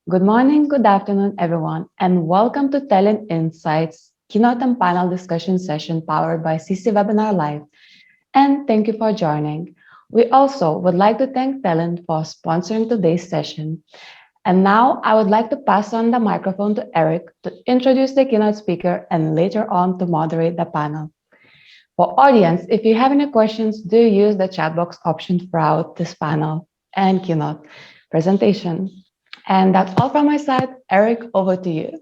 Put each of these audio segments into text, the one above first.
Good morning, good afternoon, everyone, and welcome to Telin Insights Keynote and Panel Discussion Session powered by CC Webinar Live. And thank you for joining. We also would like to thank Telin for sponsoring today's session. And now I would like to pass on the microphone to Eric to introduce the keynote speaker and later on to moderate the panel. For audience, if you have any questions, do use the chat box option throughout this panel and keynote presentation. And that's all from my side. Eric, over to you.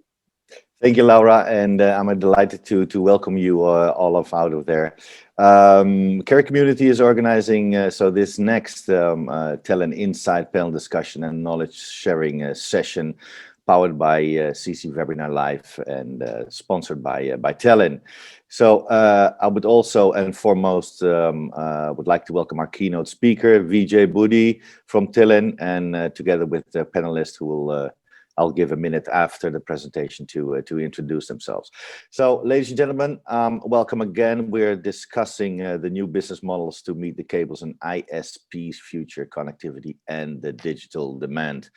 Thank you, Laura, and I'm delighted to welcome you all of out of there. Care Community is organizing so this next Telin Insight panel discussion and knowledge sharing session, powered by CC Webinar Live and sponsored by Telin. So I would also and foremost would like to welcome our keynote speaker, Budi from Telin, and together with the panelists who will. I'll give a minute after the presentation to introduce themselves. So, ladies and gentlemen, welcome again. We're discussing the new business models to meet the cables and ISPs future connectivity and the digital demand.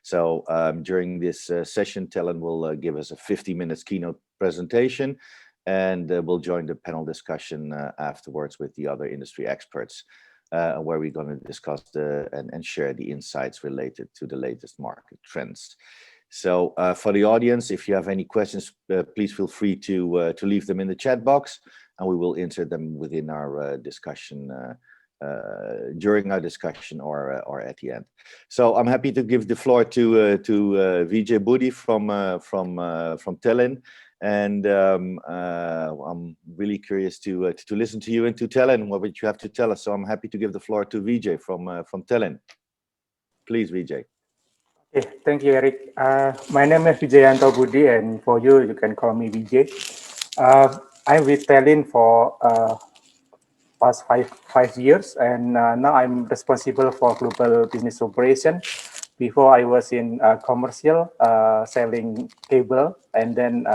So, during this session, Telin will give us a 50 minutes keynote presentation, and we'll join the panel discussion afterwards with the other industry experts. Where we're going to discuss and share the insights related to the latest market trends. So for the audience, if you have any questions, please feel free to leave them in the chat box, and we will insert them within our discussion during our discussion or at the end. So I'm happy to give the floor to Budi from Telin. And I'm really curious to listen to you and to Telin what you have to tell us. So I'm happy to give the floor to Vijay from Telin. Please, Vijay. Okay, thank you, Eric. My name is Widjajanto Budi, and for you, you can call me Vijay. I'm with Telin for past five years, and now I'm responsible for global business operation. Before I was in commercial, selling cable, and then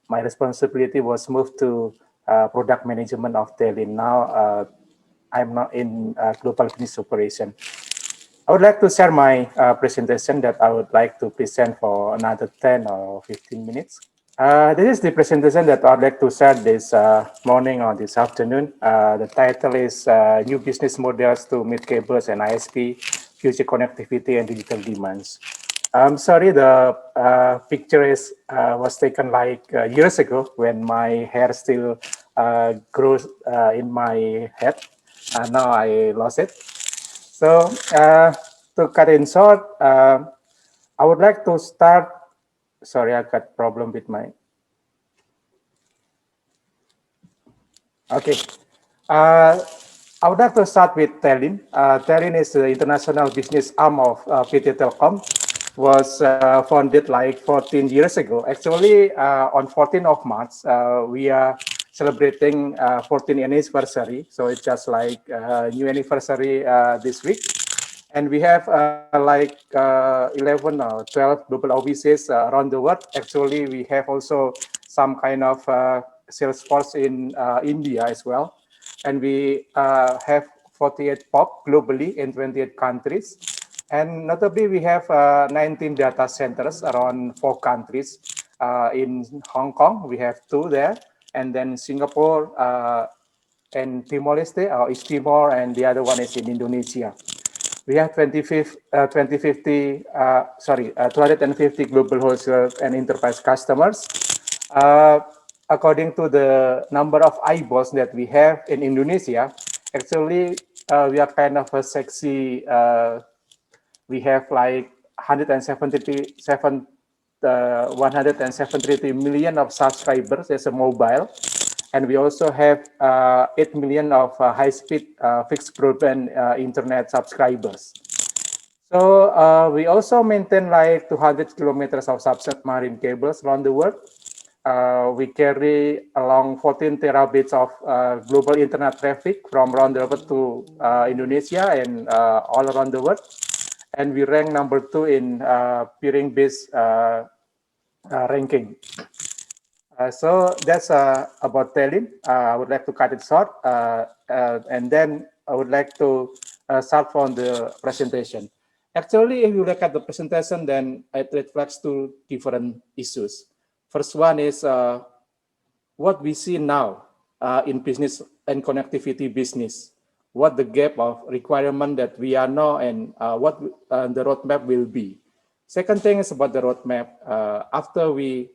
my responsibility was moved to product management of Telin. Now I'm not in global business operation. I would like to share my presentation that I would like to present for another 10 or 15 minutes. This is the presentation that I'd like to share this morning or this afternoon. The title is New Business Models to Meet Cables and ISP, Future Connectivity and Digital Demands. I'm sorry, the picture was taken like years ago when my hair still grows in my head. Now I lost it. So to cut in short, I would like to start. Sorry, I got problem with my. Okay. I would like to start with Telin. Telin is the international business arm of PT Telkom. Was founded like 14 years ago. Actually, on 14th of March, we are celebrating 14th anniversary. So it's just like new anniversary this week. And we have like 11 or 12 global offices around the world. Actually, we have also some kind of sales force in India as well. And we have 48 POP globally in 28 countries. And notably, we have 19 data centers around 4 countries. In Hong Kong, we have 2 there. And then Singapore and Timor-Leste, or East Timor, and the other one is in Indonesia. We have 250 global wholesale and enterprise customers. According to the number of eyeballs that we have in Indonesia, actually, we are kind of a sexy. We have like 173 million of subscribers as a mobile. And we also have 8 million of high-speed fixed broadband internet subscribers. So we also maintain like 200 kilometers of submarine cables around the world. We carry along 14 terabits of global internet traffic from around the world to Indonesia and all around the world. And we rank number 2 in peering-based ranking. So that's about Telin. I would like to cut it short, and then I would like to start from the presentation. Actually, if you look at the presentation, then it reflects two different issues. First one is what we see now in business and connectivity business, what the gap of requirement that we are now and what the roadmap will be. Second thing is about the roadmap. After we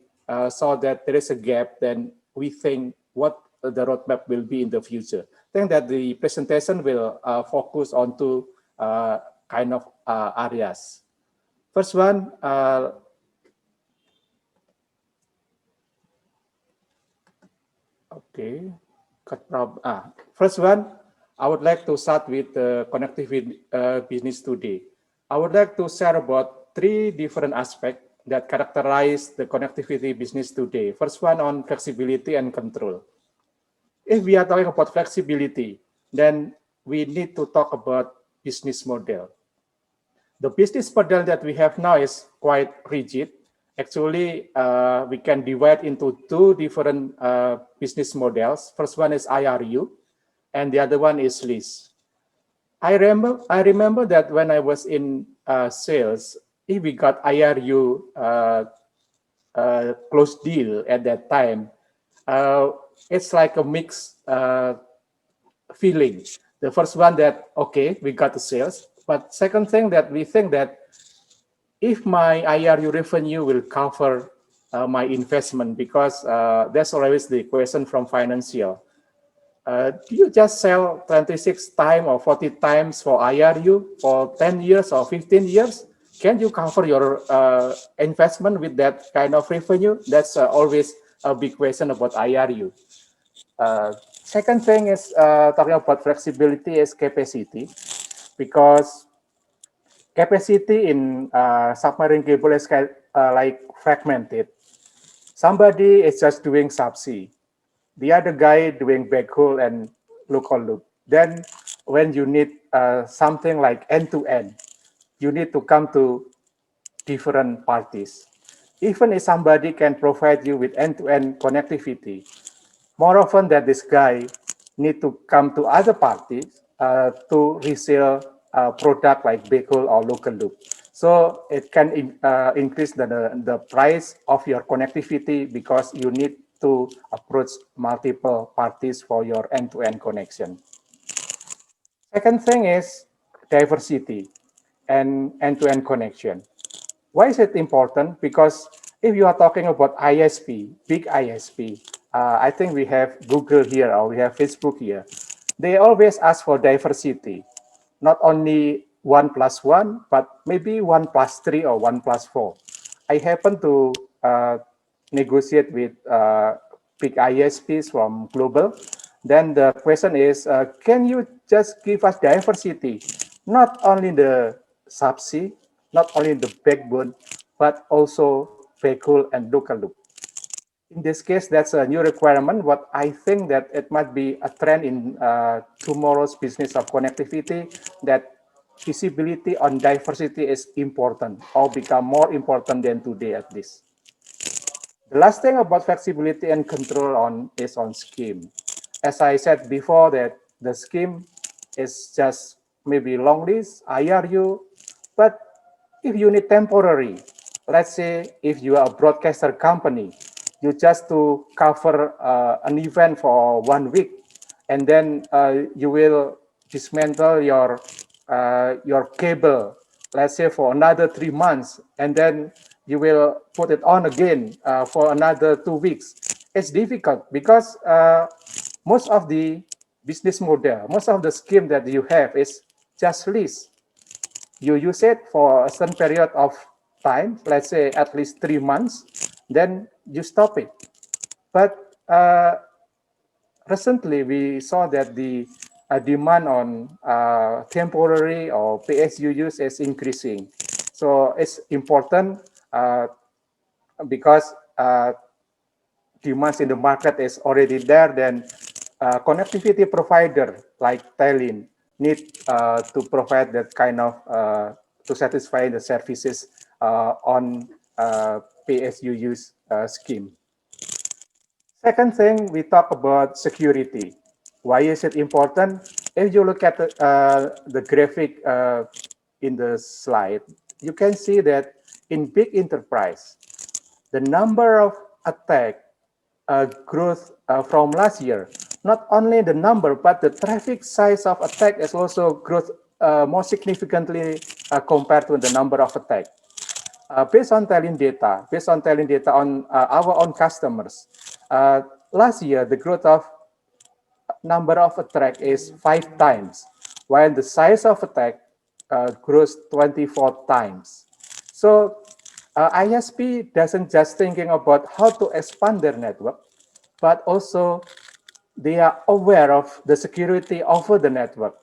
saw that there is a gap, then we think what the roadmap will be in the future. I think that the presentation will focus on two kind of areas. First one, okay, first one, I would like to start with the connectivity business today. I would like to share about three different aspects that characterize the connectivity business today. First one on flexibility and control. If we are talking about flexibility, then we need to talk about business model. The business model that we have now is quite rigid. Actually, we can divide into two different business models. First one is IRU, and the other one is lease. I remember that when I was in sales, if we got IRU close deal at that time, it's like a mixed feeling. The first one that, okay, we got the sales. But second thing that we think that if my IRU revenue will cover my investment, because that's always the question from financial. Do you just sell 26 times or 40 times for IRU for 10 years or 15 years? Can you cover your investment with that kind of revenue? That's always a big question about IRU. Second thing is talking about flexibility is capacity, because capacity in submarine cable is like fragmented. Somebody is just doing subsea, the other guy doing backhaul and local loop. Then when you need something like end-to-end, you need to come to different parties. Even if somebody can provide you with end-to-end connectivity, more often that this guy need to come to other parties to resell product like backhaul or local loop. So it can increase the price of your connectivity because you need to approach multiple parties for your end-to-end connection. Second thing is diversity and end-to-end connection. Why is it important? Because if you are talking about ISP, big ISP, I think we have Google here or we have Facebook here. They always ask for diversity, not only 1+1, but maybe 1+3 or 1+4. I happen to negotiate with big ISPs from global. Then the question is, can you just give us diversity, not only the subsea, not only the backbone, but also backhaul and local loop. In this case, that's a new requirement, but I think that it might be a trend in tomorrow's business of connectivity, that visibility on diversity is important or become more important than today at least. The last thing about flexibility and control is on scheme. As I said before, that the scheme is just maybe long list, IRU, but if you need temporary, let's say if you are a broadcaster company, you just to cover an event for 1 week, and then you will dismantle your cable, let's say for another 3 months, and then you will put it on again for another 2 weeks. It's difficult because most of the business model, most of the scheme that you have is just lease. You use it for a certain period of time, let's say at least 3 months, then you stop it. But recently we saw that the demand on temporary or PSU use is increasing. So it's important because demands in the market is already there, then connectivity provider like Telin need to provide that kind of to satisfy the services on PSU use scheme. Second thing, we talk about security. Why is it important? If you look at the graphic in the slide, you can see that in big enterprise, the number of attack growth from last year. Not only the number, but the traffic size of attack is also growth more significantly compared to the number of attack. Based on Telin data on our own customers, last year the growth of number of attack is 5 times, while the size of attack grows 24 times. So ISP doesn't just thinking about how to expand their network, but also they are aware of the security over the network.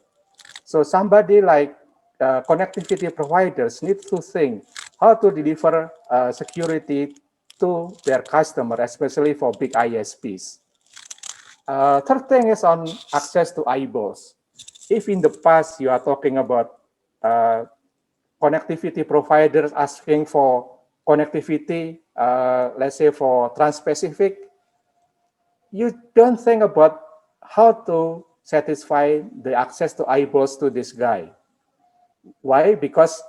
So somebody like connectivity providers need to think how to deliver security to their customer, especially for big ISPs. Third thing is on access to eyeballs. If in the past you are talking about connectivity providers asking for connectivity, let's say for Trans-Pacific, you don't think about how to satisfy the access to eyeballs to this guy. Why? Because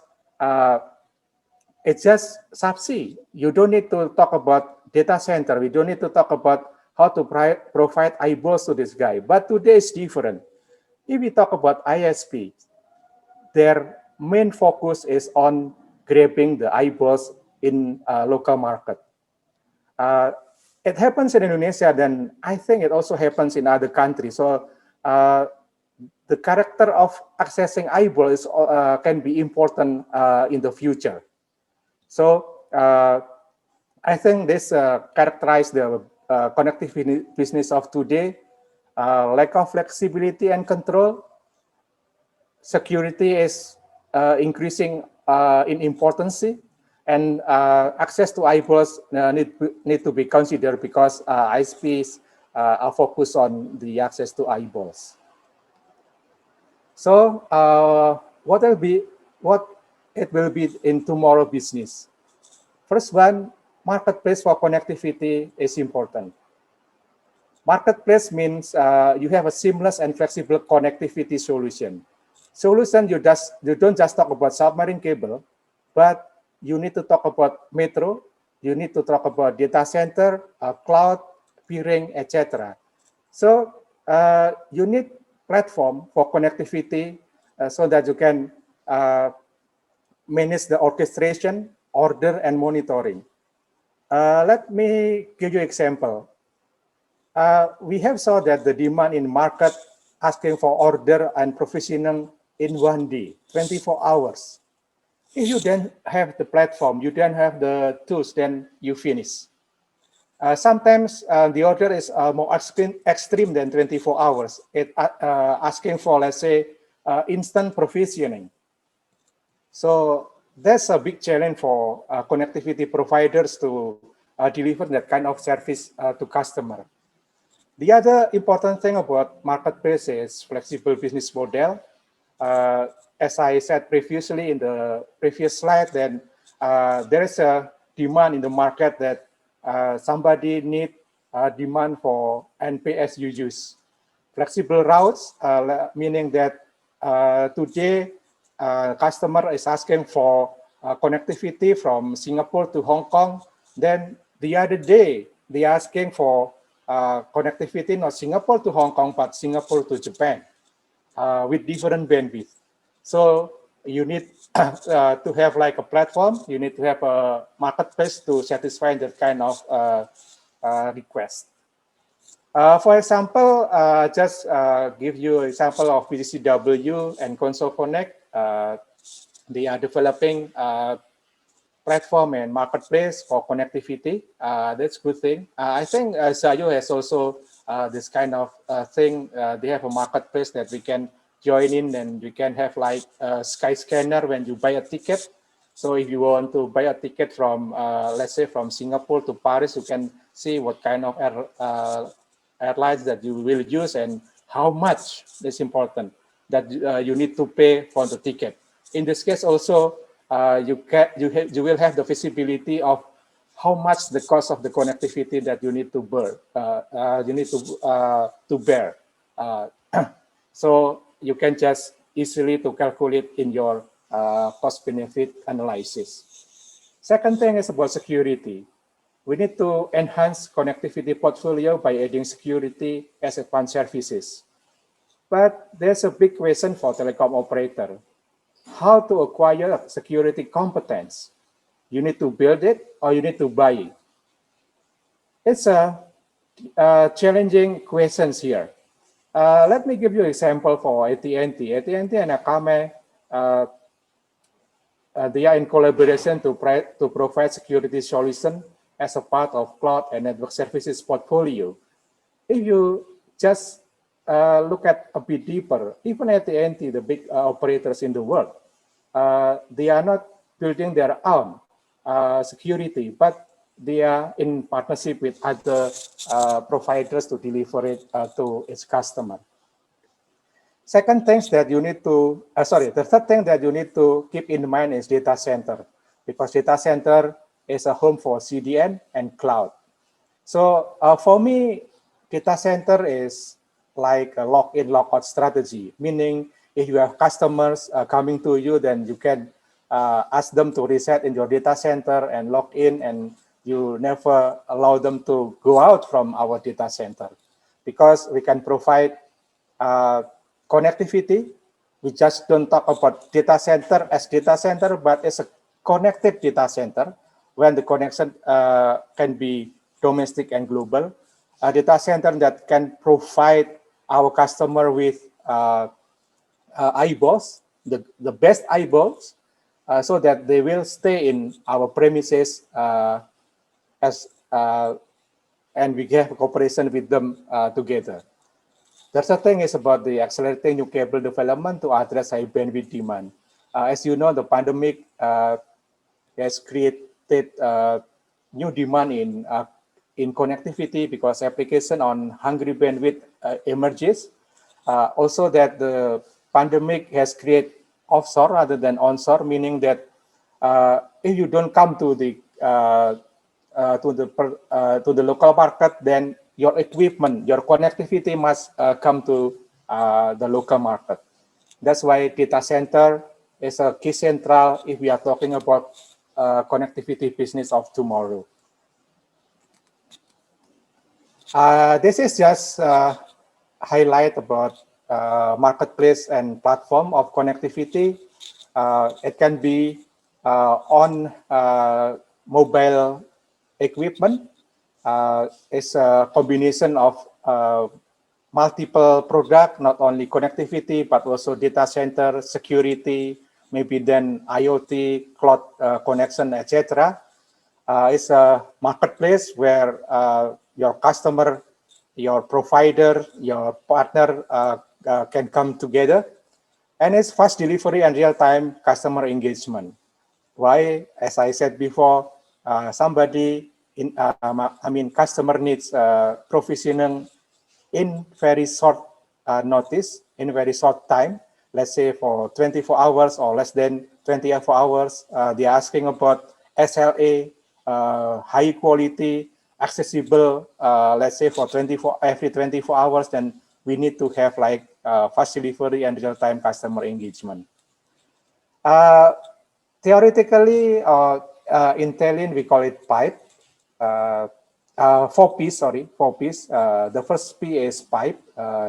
it's just subsea. You don't need to talk about data center. We don't need to talk about how to provide eyeballs to this guy. But today is different. If we talk about ISP, their main focus is on grabbing the eyeballs in local market. It happens in Indonesia, then I think it also happens in other countries. So the character of accessing eyeballs can be important in the future. So I think this characterizes the connectivity business of today, lack of flexibility and control. Security is increasing in importance, and access to eyeballs need to be considered because ISPs are focused on the access to eyeballs. So what it will be in tomorrow business? First one, marketplace for connectivity is important. Marketplace means you have a seamless and flexible connectivity solution. Solution, you don't just talk about submarine cable, but you need to talk about metro, you need to talk about data center, cloud, peering, etc. So you need platform for connectivity so that you can manage the orchestration, order, and monitoring. Let me give you an example. We have saw that the demand in market asking for order and provisioning in 1 day, 24 hours. If you don't have the platform, you don't have the tools, then you finish. Sometimes the order is more extreme than 24 hours. It asking for, let's say, instant provisioning. So that's a big challenge for connectivity providers to deliver that kind of service to customer. The other important thing about marketplace is flexible business model. As I said previously in the previous slide, then there is a demand in the market that somebody need demand for NPS use. Flexible routes, meaning that today customer is asking for connectivity from Singapore to Hong Kong. Then the other day, they are asking for connectivity not Singapore to Hong Kong, but Singapore to Japan with different bandwidth. So you need to have like a platform. You need to have a marketplace to satisfy that kind of request. For example, just give you an example of PCCW and Console Connect. They are developing platform and marketplace for connectivity. That's a good thing. I think Sayo has also this kind of thing. They have a marketplace that we can join in, and we can have like a sky scanner when you buy a ticket. So if you want to buy a ticket from, let's say from Singapore to Paris, you can see what kind of airlines that you will use and how much is important that you need to pay for the ticket. In this case also, you will have the visibility of how much the cost of the connectivity that you need to bear. So you can just easily to calculate in your cost-benefit analysis. Second thing is about security. We need to enhance connectivity portfolio by adding security as advanced services. But there's a big question for telecom operator. How to acquire security competence? You need to build it or you need to buy it. It's a challenging questions here. Let me give you an example for AT&T. AT&T and Akame, they are in collaboration to provide security solution as a part of cloud and network services portfolio. If you just look at a bit deeper, even AT&T, the big operators in the world, they are not building their own security, but they are in partnership with other providers to deliver it to its customer. Second things that you need to, the third thing that you need to keep in mind is data center, because data center is a home for CDN and cloud. So for me, data center is like a lock-in, lock-out strategy, meaning if you have customers coming to you, then you can ask them to reset in your data center and log in, and you never allow them to go out from our data center, because we can provide connectivity. We just don't talk about data center as data center, but as a connected data center, when the connection can be domestic and global. A data center that can provide our customer with eyeballs, the best eyeballs, so that they will stay in our premises and we have cooperation with them together. The third thing is about the accelerating new cable development to address high bandwidth demand. As you know, the pandemic has created new demand in connectivity because application on hungry bandwidth emerges. Also that the pandemic has created offshore rather than onshore, meaning that if you don't come to the local market, then your equipment, your connectivity must come to the local market. That's why data center is a key central if we are talking about connectivity business of tomorrow. This is just highlight about marketplace and platform of connectivity. It can be on mobile equipment. It's a combination of multiple product, not only connectivity, but also data center, security, maybe then IoT, cloud connection, etc. It's a marketplace where your customer, your provider, your partner can come together. And it's fast delivery and real-time customer engagement. Why? As I said before, customer needs provisioning in very short notice, in very short time. Let's say for 24 hours or less than 24 hours, they're asking about SLA, high quality, accessible, let's say for every 24 hours, then we need to have like fast delivery and real-time customer engagement. Theoretically, in Telin, we call it pipe. 4 P's. The first P is pipe,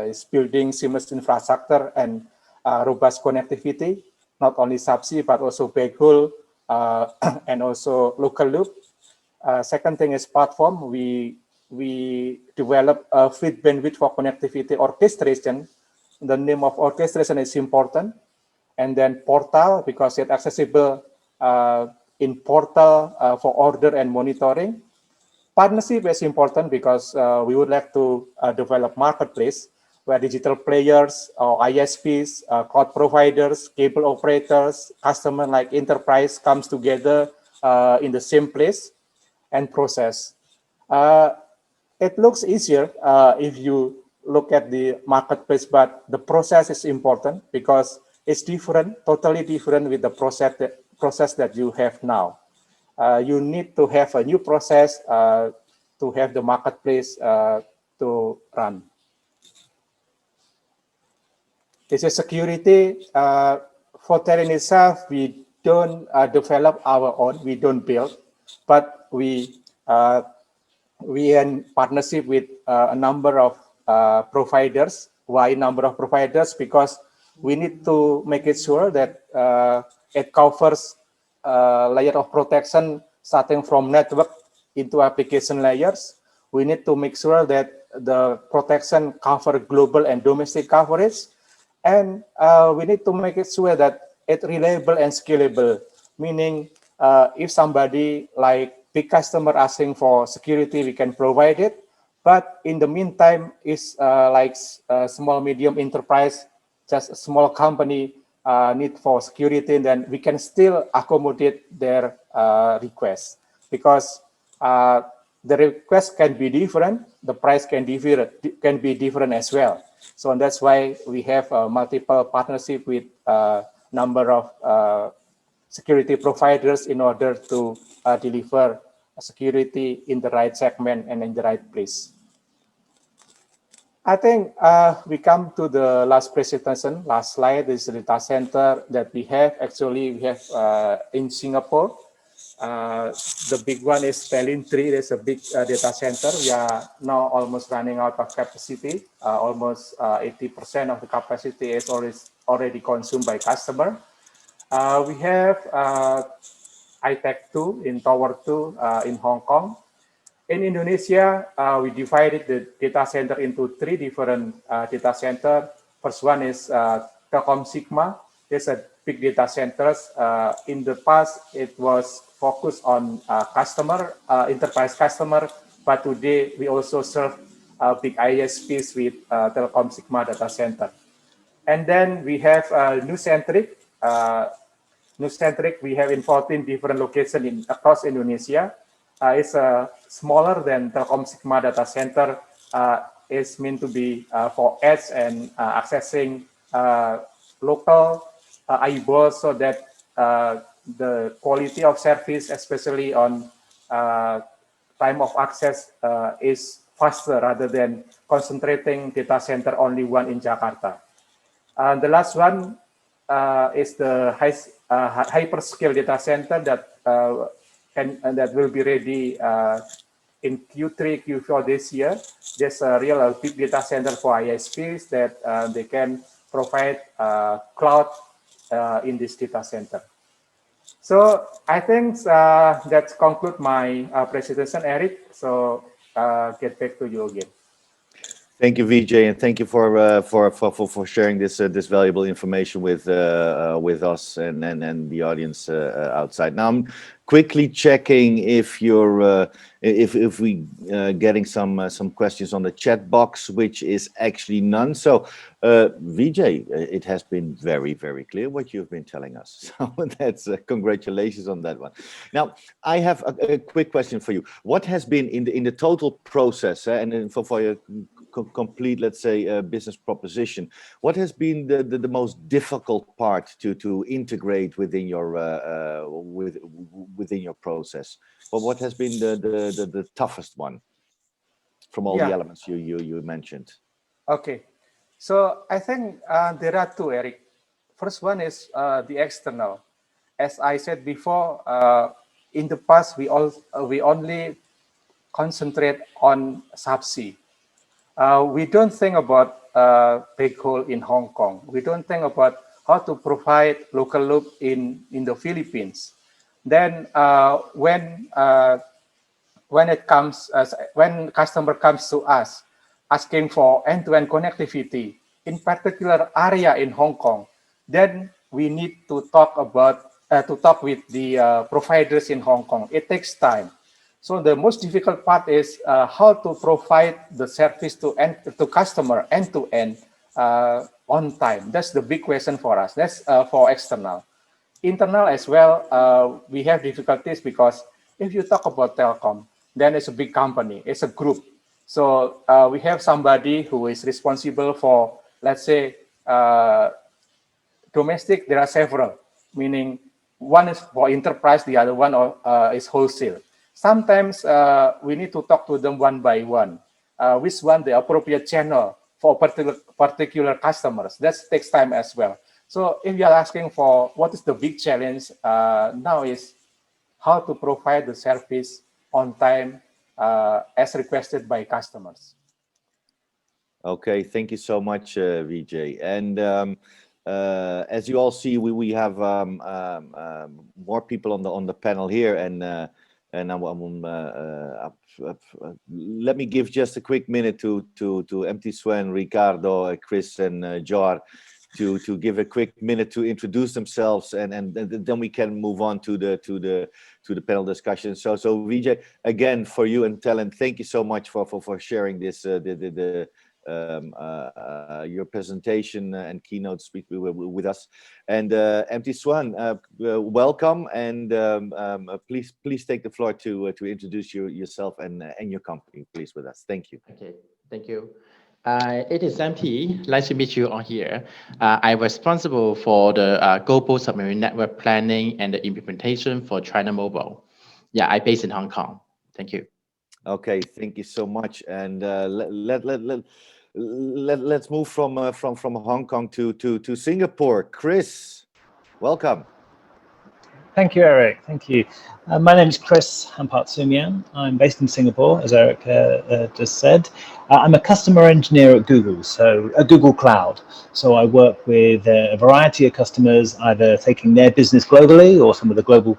is building seamless infrastructure and robust connectivity, not only subsea, but also backhaul and also local loop. Second thing is platform. We develop a fleet bandwidth for connectivity orchestration. The name of orchestration is important. And then portal, because it's accessible in portal for order and monitoring. Partnership is important because we would like to develop marketplace where digital players or ISPs, cloud providers, cable operators, customer like enterprise comes together in the same place and process. It looks easier if you look at the marketplace, but the process is important because it's different, totally different with the process that you have now. You need to have a new process to have the marketplace to run. This is security. for Telin itself, we don't develop our own, we don't build, but we in partnership with a number of providers. Why number of providers? Because we need to make it sure that it covers layer of protection starting from network into application layers. We need to make sure that the protection cover global and domestic coverage, and we need to make it sure that it's reliable and scalable. Meaning, if somebody like big customer asking for security, we can provide it. But in the meantime, is like small medium enterprise, just a small company need for security, then we can still accommodate their requests, because the request can be different, the price can be different as well. So that's why we have multiple partnership with a number of security providers in order to deliver security in the right segment and in the right place. I think we come to the last presentation, last slide. This is the data center that we have. Actually, we have in Singapore. The big one is Telin 3. There's a big data center. We are now almost running out of capacity. Almost 80% of the capacity is already consumed by customer. We have iTech 2 in Tower 2 in Hong Kong. In Indonesia, we divided the data center into 3 different data centers. First one is Telkom Sigma. There's a big data centers. In the past, it was focused on enterprise customer, but today we also serve big ISPs with Telkom Sigma data center. And then we have Nucentric. Nucentric, we have in 14 different locations across Indonesia. It's smaller than Telkom Sigma data center. Is meant to be for edge and accessing local eyeballs, so that the quality of service, especially on time of access, is faster rather than concentrating data center only one in Jakarta. The last one is the hyperscale data center that that will be ready in Q3, Q4 this year. There's a real big data center for ISPs that they can provide cloud in this data center. So I think that concludes my presentation, Eric. So get back to you again. Thank you, Vijay, and thank you for sharing this this valuable information with us and the audience outside. Now I'm quickly checking if you're if we getting some questions on the chat box, which is actually none. So Vijay, it has been very clear what you've been telling us. So that's congratulations on that one. Now I have a quick question for you. What has been in the total process and for your complete, let's say, business proposition, what has been the most difficult part to integrate within your within your process? But what has been the toughest one from all the elements you mentioned? Okay, so I think there are 2, Eric. First one is the external. As I said before, in the past we only concentrate on subsea. We don't think about backhaul in Hong Kong. We don't think about how to provide local loop in the Philippines. Then when customer comes to us asking for end-to-end connectivity in particular area in Hong Kong, then we need to talk with the providers in Hong Kong. It takes time. So the most difficult part is how to provide the service to customer end-to-end on time. That's the big question for us. That's for external. Internal as well, we have difficulties because if you talk about telecom, then it's a big company, it's a group. So we have somebody who is responsible for, let's say, domestic, there are several, meaning one is for enterprise, the other one is wholesale. Sometimes we need to talk to them one by one, which one the appropriate channel for particular customers. That takes time as well. So if you are asking for what is the big challenge now is how to provide the service on time as requested by customers. Okay, thank you so much, Vijay. And as you all see, we have more people on the panel here, and let me give just a quick minute to MT Suen, Ricardo, Chris, and Jawhar to give a quick minute to introduce themselves, and then we can move on to the panel discussion. So Vijay, again, for you and Telin, thank you so much for sharing this your presentation and keynote speak with us. And MT Suen, welcome, and please take the floor to introduce yourself and your company, please, with us. Thank you. Okay, thank you. It is MT. Nice to meet you all here. I'm responsible for the global submarine network planning and the implementation for China Mobile. Yeah, I'm based in Hong Kong. Thank you. Okay, thank you so much. And let's move from Hong Kong to Singapore. Chris, welcome. Thank you, Eric. Thank you. My name is Chris Hampartsoumian. I'm based in Singapore, as Eric just said. I'm a customer engineer at Google, so at Google Cloud. So I work with a variety of customers, either taking their business globally or some of the global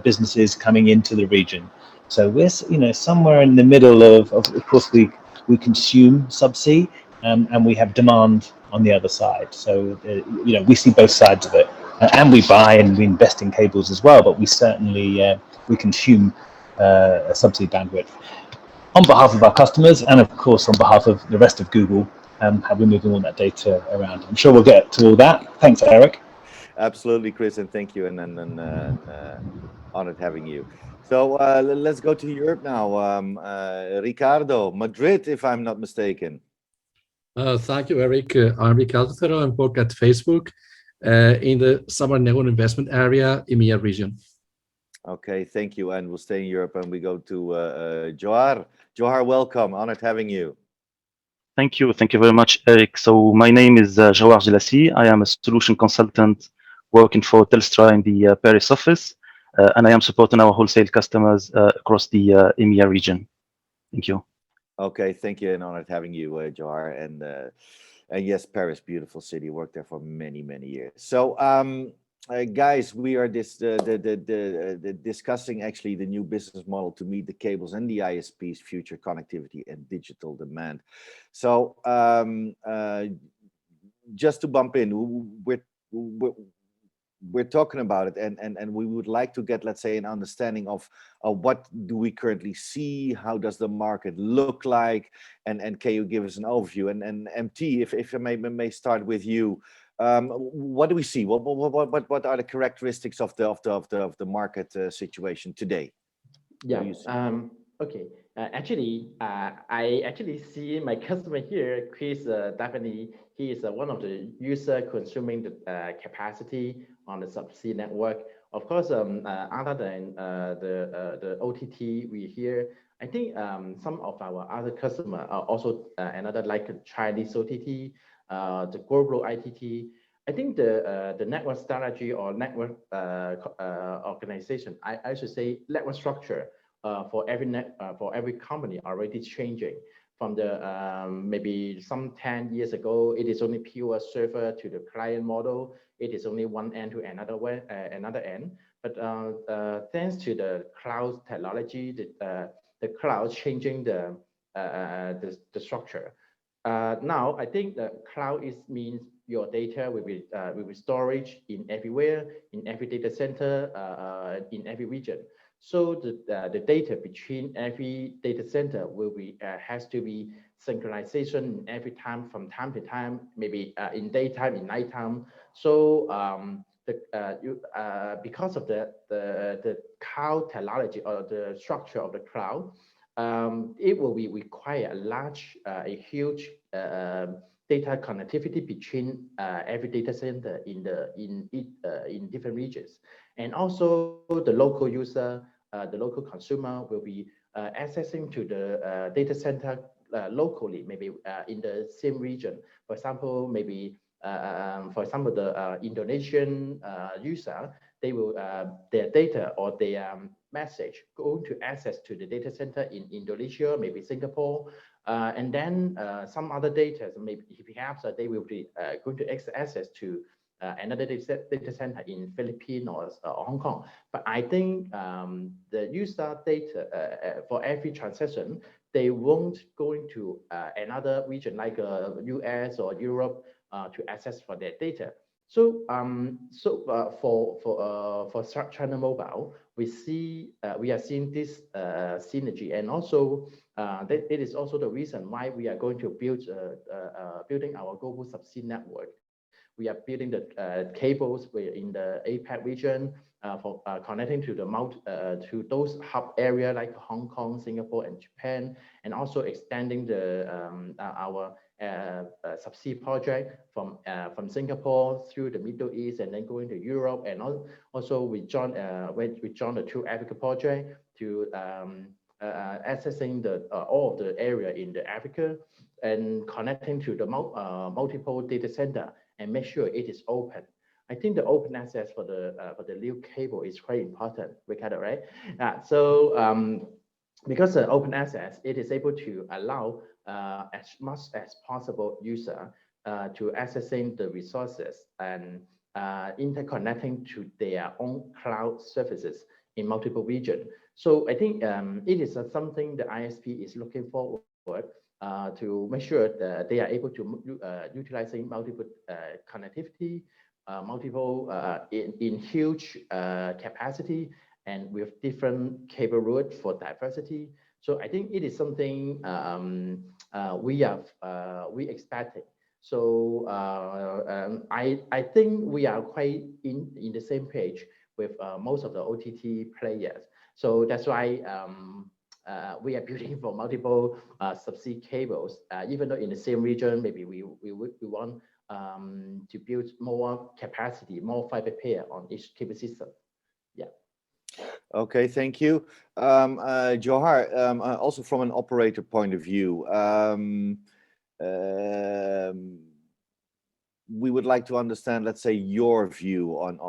businesses coming into the region. So we're somewhere in the middle of course, we consume subsea and we have demand on the other side. So we see both sides of it. And we buy and we invest in cables as well, but we certainly we consume subsea bandwidth on behalf of our customers, and of course on behalf of the rest of Google, how we're moving all that data around. I'm sure we'll get to all that. Thanks, Eric. Absolutely, Chris, and thank you, and honored having you. So let's go to Europe now. Ricardo, Madrid, if I'm not mistaken. Thank you, Eric. I'm Ricardo Ferro. I work at Facebook in the Submarine Network Investment Area, EMEA region. Okay, thank you. And we'll stay in Europe and we go to Jawhar. Jawhar, welcome. Honored having you. Thank you. Thank you very much, Eric. So my name is Jawhar Jelassi. I am a solution consultant working for Telstra in the Paris office, and I am supporting our wholesale customers across the EMEA region. Thank you. Okay, thank you, and honored having you, Jawhar. And yes, Paris, beautiful city. Worked there for many years. So, guys, we are discussing actually the new business model to meet the cables and the ISPs, future connectivity and digital demand. So, just to bump in, we're talking about it, and we would like to get, let's say, an understanding of what do we currently see, how does the market look like, and can you give us an overview? And MT, if I may start with you, what do we see? What are the characteristics of the market situation today? Yeah. Okay. Actually, I actually see my customer here, Chris. Definitely, he is one of the user consuming the capacity on the subsea network. Of course, other than the OTT we hear, I think some of our other customers are also another like Chinese OTT, the global ITT. I think the network strategy or network organization, I should say network structure. For every company already changing from the maybe some 10 years ago, it is only pure server to the client model. It is only one end to another end. But thanks to the cloud technology, the cloud changing the structure. Now I think the cloud means your data will be storage in everywhere, in every data center, in every region. So the data between every data center will be has to be synchronization every time, from time to time, maybe in daytime, in nighttime. So because of the cloud technology or the structure of the cloud, it will be require a huge data connectivity between every data center in different regions. And also the local user, the local consumer will be accessing to the data center locally, maybe in the same region. For example, maybe for example, the Indonesian user, they will their data or their message going to access to the data center in Indonesia, maybe Singapore, and then some other data, maybe perhaps they will be going to access to another data center in Philippines or Hong Kong. But I think the user data for every transaction, they won't going to another region like US or Europe to access for their data. So for China Mobile, we are seeing this synergy, and also it is also the reason why we are going to building our global subsea network. We are building the cables in the APAC region for connecting to to those hub area like Hong Kong, Singapore, and Japan, and also extending our subsea project from Singapore through the Middle East and then going to Europe, and also we joined the True Africa project to accessing all of the area in the Africa and connecting to the multiple data center and make sure it is open. I think the open access for the new cable is quite important, Ricardo, right? Because the open access, it is able to allow as much as possible user to accessing the resources and interconnecting to their own cloud services in multiple regions. So I think it is something the ISP is looking forward to make sure that they are able to utilizing multiple connectivity, multiple in huge capacity and with different cable route for diversity. So I think it is something we expected. So I think we are quite in the same page with most of the OTT players. So that's why we are building for multiple subsea cables, even though in the same region, maybe we want to build more capacity, more fiber pair on each cable system. Yeah. Okay, thank you. Jawhar, also from an operator point of view, we would like to understand, let's say, your view on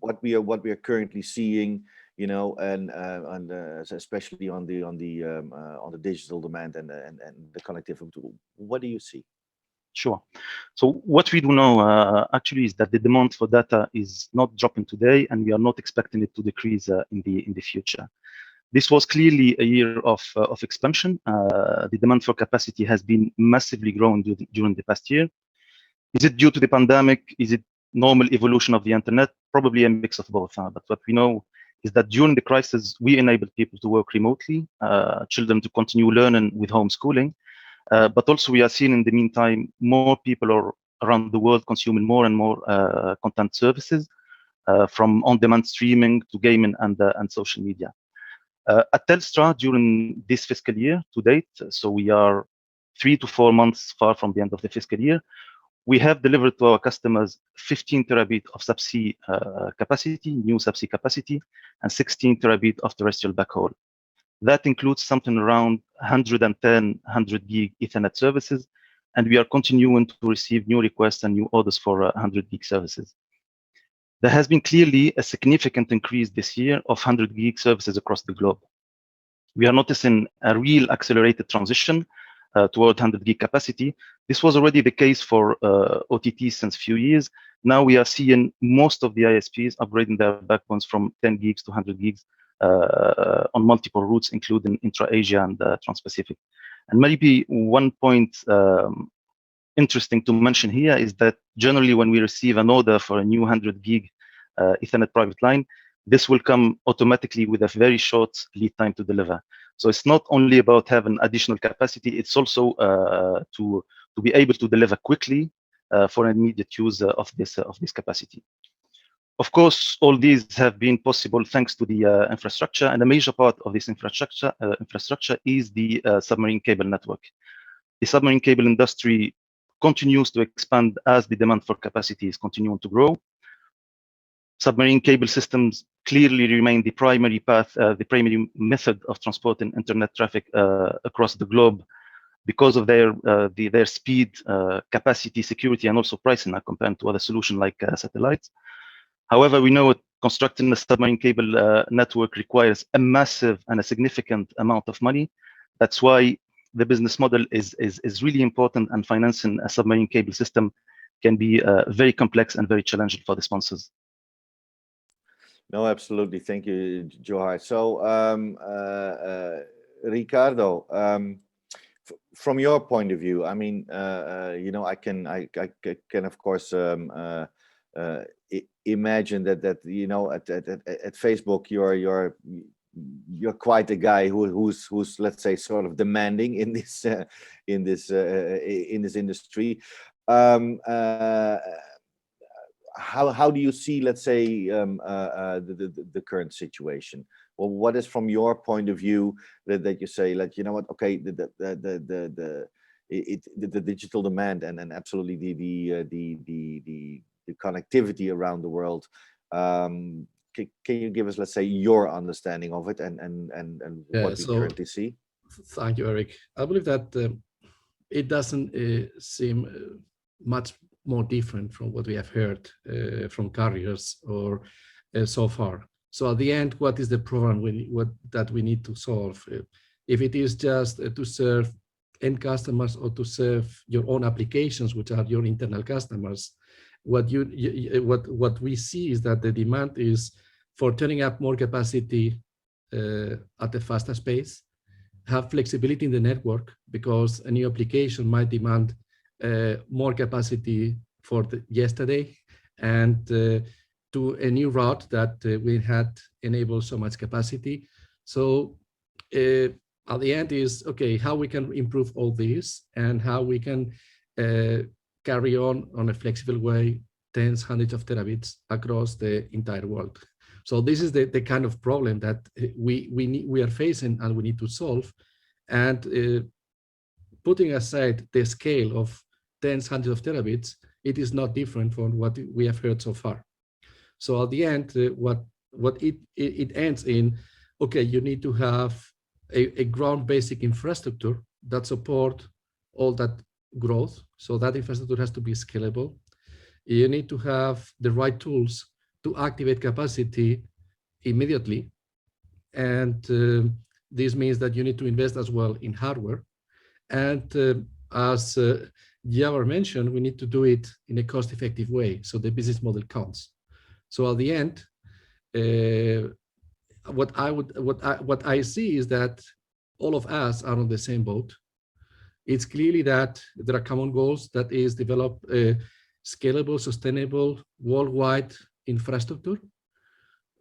what we are currently seeing, you know, and especially on the digital demand and the connectivity. What do you see? Sure. So what we do know actually is that the demand for data is not dropping today, and we are not expecting it to decrease in the future. This was clearly a year of expansion. The demand for capacity has been massively growing during the past year. Is it due to the pandemic? Is it normal evolution of the internet? Probably a mix of both. But what we know is that during the crisis, we enabled people to work remotely, children to continue learning with homeschooling. But also we are seeing in the meantime, more people are around the world consuming more and more content services, from on-demand streaming to gaming and social media. At Telstra, during this fiscal year to date, so we are 3 to 4 months far from the end of the fiscal year, we have delivered to our customers 15 terabit of subsea capacity, new subsea capacity, and 16 terabit of terrestrial backhaul. That includes something around 100 gig Ethernet services, and we are continuing to receive new requests and new orders for 100 gig services. There has been clearly a significant increase this year of 100 gig services across the globe. We are noticing a real accelerated transition toward 100 gig capacity. This was already the case for OTT since a few years. Now we are seeing most of the ISPs upgrading their backbones from 10 gigs to 100 gigs on multiple routes, including intra-Asia and Trans-Pacific. And maybe one point interesting to mention here is that generally when we receive an order for a new 100 gig Ethernet private line, this will come automatically with a very short lead time to deliver. So it's not only about having additional capacity, it's also to be able to deliver quickly for immediate use of this capacity. Of course, all these have been possible thanks to the infrastructure, and a major part of this infrastructure is the submarine cable network. The submarine cable industry continues to expand as the demand for capacity is continuing to grow. Submarine cable systems clearly remain the primary path, the primary method of transporting internet traffic across the globe. because of their speed, capacity, security, and also pricing compared to other solutions like satellites. However, we know constructing a submarine cable network requires a massive and a significant amount of money. That's why the business model is really important, and financing a submarine cable system can be very complex and very challenging for the sponsors. No, absolutely. Thank you, Jawhar. So, Ricardo, from your point of view, I mean, you know, I can of course imagine that you know at Facebook you're quite a guy who's let's say sort of demanding in this industry. How do you see, let's say, the current situation? Well, what is from your point of view that you say, like, you know what? Okay, the digital demand and absolutely the connectivity around the world. Can you give us, let's say, your understanding of it and what we currently see? Thank you, Eric. I believe that it doesn't seem much more different from what we have heard from carriers or so far. So at the end, what is the problem that we need to solve? If it is just to serve end customers or to serve your own applications, which are your internal customers, what we see is that the demand is for turning up more capacity at a faster pace, have flexibility in the network, because a new application might demand more capacity for yesterday, and to a new route that we had enabled so much capacity. So at the end is, okay, how we can improve all this and how we can carry on a flexible way, tens, hundreds of terabits across the entire world. So this is the kind of problem that we are facing and we need to solve. And putting aside the scale of tens, hundreds of terabits, it is not different from what we have heard so far. So at the end, what it ends in, okay, you need to have a ground basic infrastructure that support all that growth. So that infrastructure has to be scalable. You need to have the right tools to activate capacity immediately. And this means that you need to invest as well in hardware. And as Jawhar mentioned, we need to do it in a cost-effective way, so the business model counts. So at the end, what I see is that all of us are on the same boat. It's clearly that there are common goals, that is develop a scalable, sustainable, worldwide infrastructure.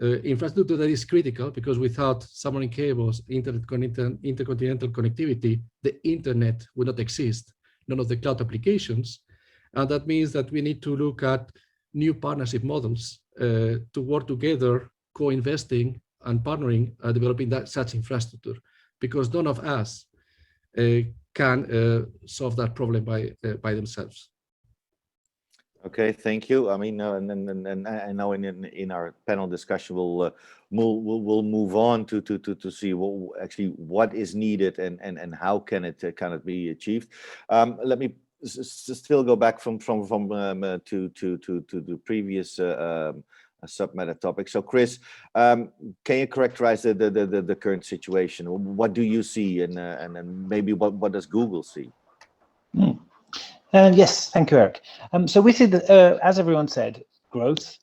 Infrastructure that is critical, because without submarine cables, intercontinental connectivity, the internet would not exist, none of the cloud applications. And that means that we need to look at new partnership models to work together, co-investing and partnering, developing such infrastructure, because none of us can solve that problem by themselves. Okay, thank you. I mean, and I know in our panel discussion we'll move on to see what is needed and how can it be achieved. Let me still go back from to the previous submatter topic. So, Chris, can you characterize the current situation? What do you see, and maybe what does Google see? Yes, thank you, Eric. So we see that, as everyone said, growth,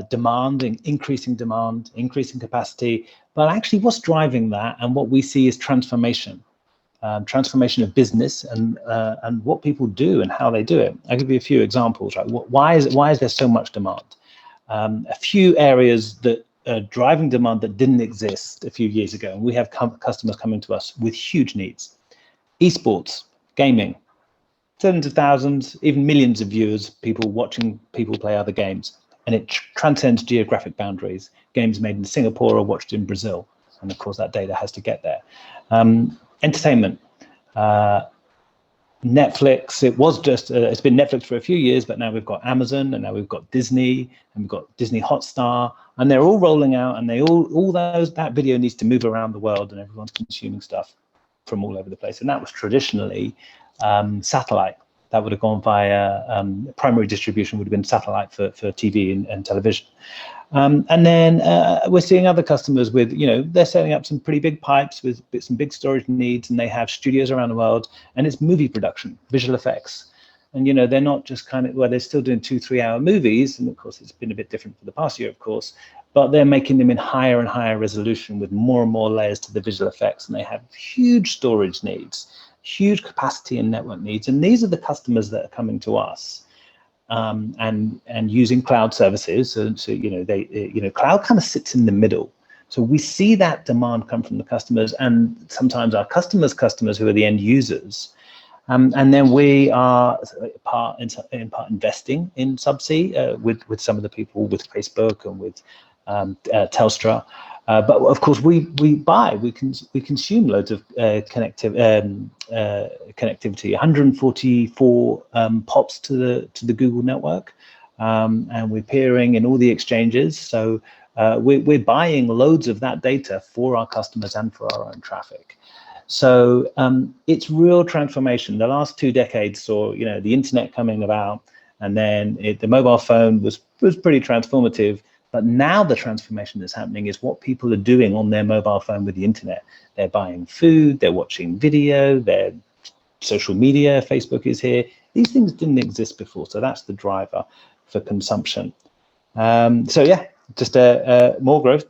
demand, increasing demand, increasing capacity. But actually, what's driving that, and what we see is transformation, transformation of business, and what people do and how they do it. I'll give you a few examples. Right? Why is there so much demand? A few areas that are driving demand that didn't exist a few years ago, and we have customers coming to us with huge needs. Esports, gaming. Tens of thousands, even millions of viewers, people watching people play other games, and it transcends geographic boundaries. Games made in Singapore are watched in Brazil, and of course that data has to get there. Entertainment, Netflix. It was just it's been Netflix for a few years, but now we've got Amazon, and now we've got Disney, and we've got Disney Hotstar, and they're all rolling out, and that video needs to move around the world, and everyone's consuming stuff. from all over the place. And that was traditionally satellite. That would have gone via primary distribution, would have been satellite for TV and television. And then we're seeing other customers with, they're setting up some pretty big pipes with some big storage needs, and they have studios around the world, and it's movie production, visual effects. And, they're not just they're still doing 2-3 hour movies. And of course, it's been a bit different for the past year, of course, but they're making them in higher and higher resolution with more and more layers to the visual effects. And they have huge storage needs, huge capacity and network needs. And these are the customers that are coming to us. And using cloud services, so cloud kind of sits in the middle. So we see that demand come from the customers, and sometimes our customers' customers, who are the end users, and then we are in part investing in subsea with some of the people, with Facebook and with Telstra. But of course, we consume loads of connectivity, 144 POPs to the Google network, and we're peering in all the exchanges. So we're buying loads of that data for our customers and for our own traffic. So it's real transformation. The last 2 decades saw the internet coming about, and then the mobile phone was pretty transformative. But now the transformation that's happening is what people are doing on their mobile phone with the internet. They're buying food, they're watching video, they're social media, Facebook is here. These things didn't exist before, so that's the driver for consumption. So yeah, just more growth,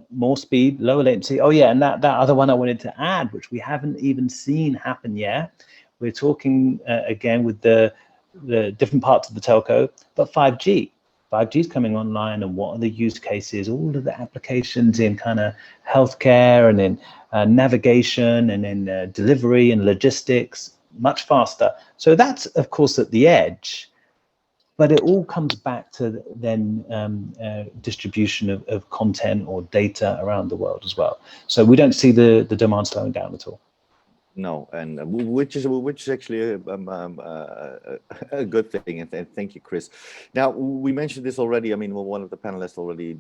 more speed, lower latency. Oh yeah, and that other one I wanted to add, which we haven't even seen happen yet. We're talking again with the different parts of the telco, but 5G. 5G is coming online, and what are the use cases? All of the applications in kind of healthcare and in navigation and in delivery and logistics, much faster. So that's, of course, at the edge, but it all comes back to then distribution of content or data around the world as well. So we don't see the demand slowing down at all. No, and which is actually a good thing, and thank you, Chris. Now, we mentioned this already. I mean, one of the panelists already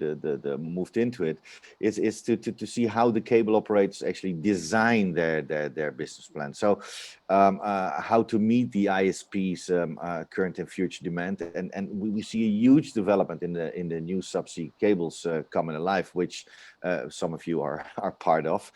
moved into it. Is to see how the cable operators actually design their business plan. So, how to meet the ISPs' current and future demand, and we see a huge development in the new subsea cables coming alive, which some of you are part of.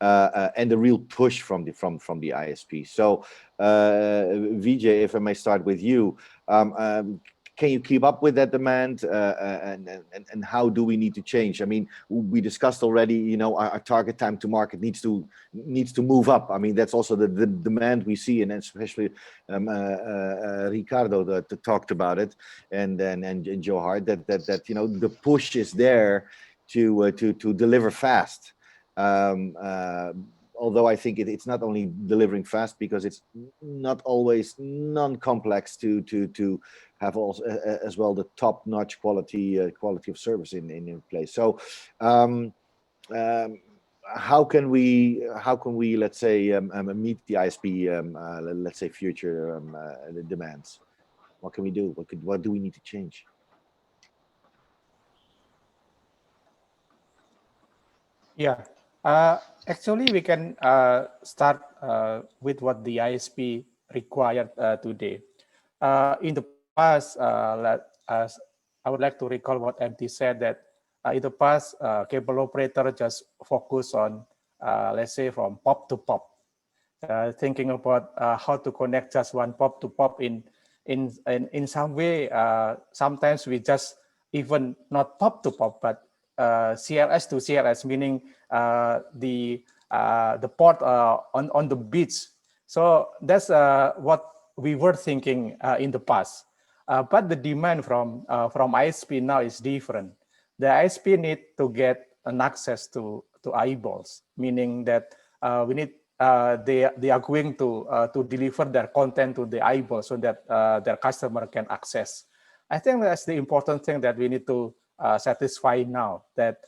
And the real push from the ISP. So, Vijay, if I may start with you, can you keep up with that demand, and how do we need to change? I mean, we discussed already. Our target time to market needs to move up. I mean, that's also the demand we see, and especially Ricardo that talked about it, and Jawhar that the push is there to deliver fast. Although I think it's not only delivering fast, because it's not always non-complex to have also as well the top-notch quality of service in place. So how can we let's say meet the ISP let's say future demands? What can we do? What do we need to change? Yeah. Actually, we can start with what the ISP required today. In the past, as I would like to recall what MT said, that in the past, cable operator just focus on, let's say, from pop to pop, thinking about how to connect just one pop to pop in some way. Sometimes we just even not pop to pop, but CLS to CLS, meaning the port on the beach. So that's what we were thinking in the past. But the demand from ISP now is different. The ISP need to get an access to eyeballs, meaning that we need they are going to deliver their content to the eyeballs so that their customer can access. I think that's the important thing that we need to satisfy now, that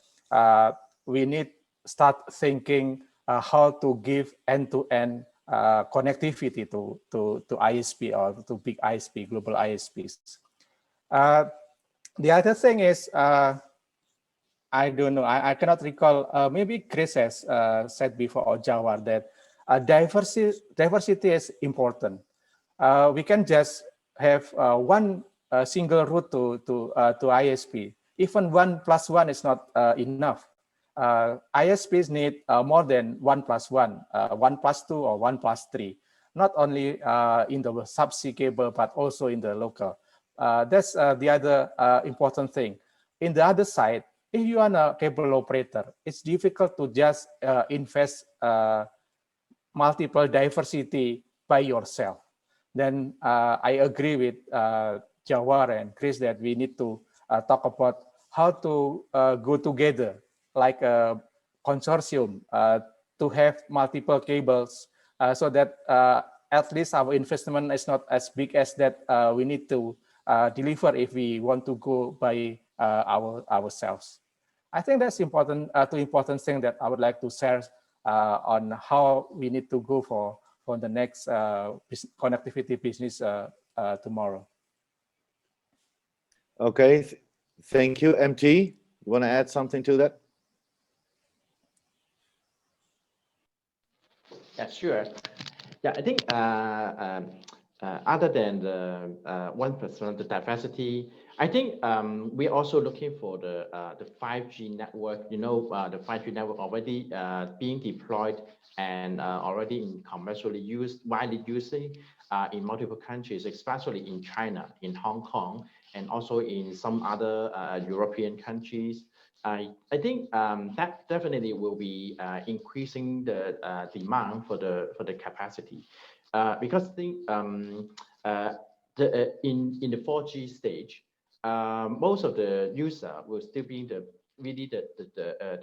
we need start thinking how to give end-to-end connectivity to ISP or to big ISP, global ISPs. The other thing is, I don't know, I cannot recall, maybe Chris has said before, or Jawhar, that diversity is important. We can just have one single route to ISP. Even 1+1 is not enough. ISPs need more than 1+1, 1+2, or 1+3, not only in the subsea cable, but also in the local. That's the other important thing. In the other side, if you are a cable operator, it's difficult to just invest multiple diversity by yourself. Then I agree with Jawhar and Chris that we need to talk about how to go together like a consortium to have multiple cables so that at least our investment is not as big as that we need to deliver if we want to go by ourselves. I think that's important, two important things that I would like to share on how we need to go for the next connectivity business tomorrow. Okay, thank you. MT, you want to add something to that? Yeah, sure. Yeah, I think other than the 1%, the diversity, I think we're also looking for the 5G network. You know, the 5G network already being deployed and already in commercially used, widely using in multiple countries, especially in China, in Hong Kong, and also in some other European countries. I think that definitely will be increasing the demand for the capacity, because I think in the 4G stage, most of the user will still be the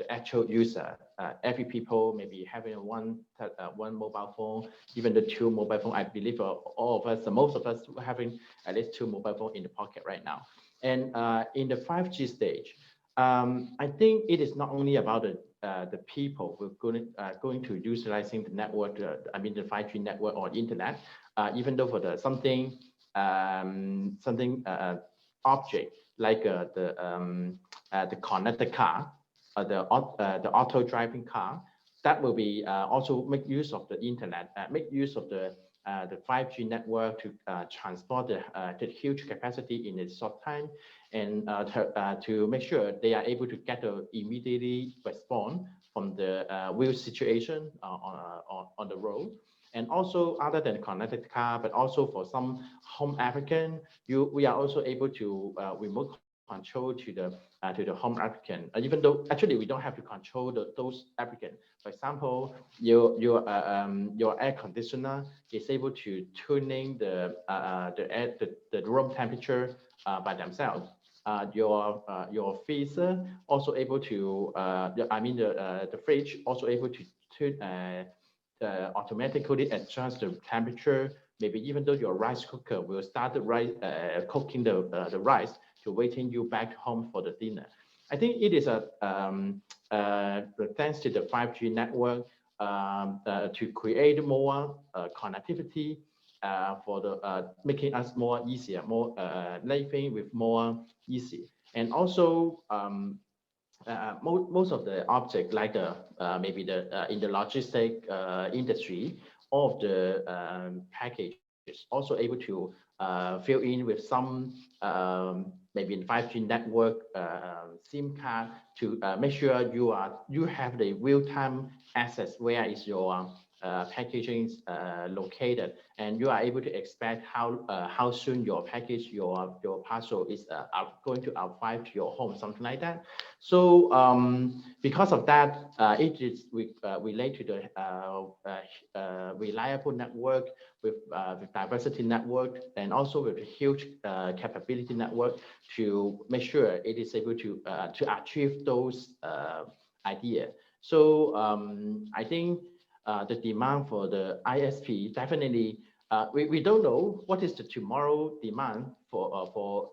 actual user. Every people maybe having one mobile phone, even the two mobile phone. I believe all of us, most of us, having at least two mobile phone in the pocket right now. And in the 5G stage, I think it is not only about the people who are going to utilizing the network, the 5G network or internet, even though for the something object like the connected car, the auto driving car, that will be also make use of the internet, make use of the 5G network to transport the huge capacity in a short time, and to make sure they are able to get the immediately respond from the real situation on the road. And also, other than connected car, but also for some home application, we are also able to remote control to the home applicant, even though actually we don't have to control those applicants. For example, your air conditioner is able to tuning the room temperature by themselves. Your freezer also able to the fridge also able to tune automatically adjust the temperature. Maybe even though your rice cooker will start cooking the rice to waiting you back home for the dinner. I think it is thanks to the 5G network to create more connectivity for the making us more easier, more living with more easy. And also most of the object like maybe in the logistic industry, all of the packages also able to fill in with some maybe in 5G network SIM card to make sure you have the real-time access where is your packaging located, and you are able to expect how soon your package, your parcel is going to arrive to your home, something like that. So because of that, it is related to the reliable network with diversity network, and also with a huge capability network to make sure it is able to achieve those ideas. So I think the demand for the ISP definitely we don't know what is the tomorrow demand for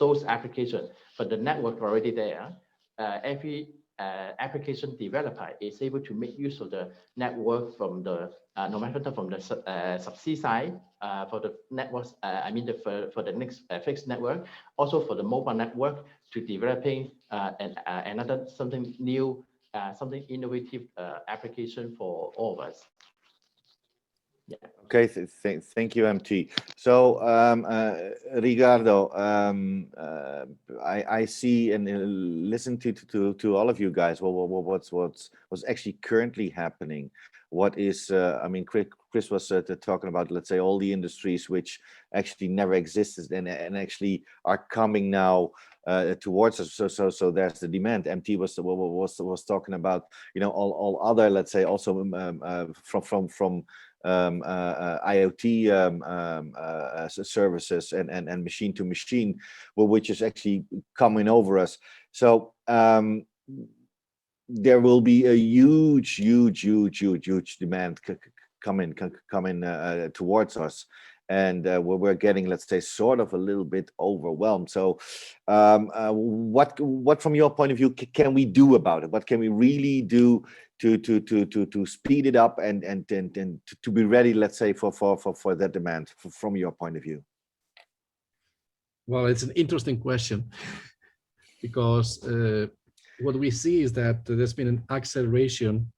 those applications, but the network already there. Every application developer is able to make use of the network from the no matter from the subsea side for the networks. For the next fixed network, also for the mobile network to developing another something new something innovative application for all of us. Yeah. Okay, thank you, MT. So, Ricardo, I see and listen to all of you guys. What's actually currently happening? What is? I mean, Chris was talking about, let's say, all the industries which actually never existed and actually are coming now towards us. So there's the demand. MT was talking about, you know, all other, let's say, also from IoT services and machine to machine, which is actually coming over us. So there will be a huge demand coming towards us, and we're getting, let's say, sort of a little bit overwhelmed. So what from your point of view can we do about it? What can we really do to speed it up and to be ready, let's say, for that demand from your point of view? Well, it's an interesting question, because what we see is that there's been an acceleration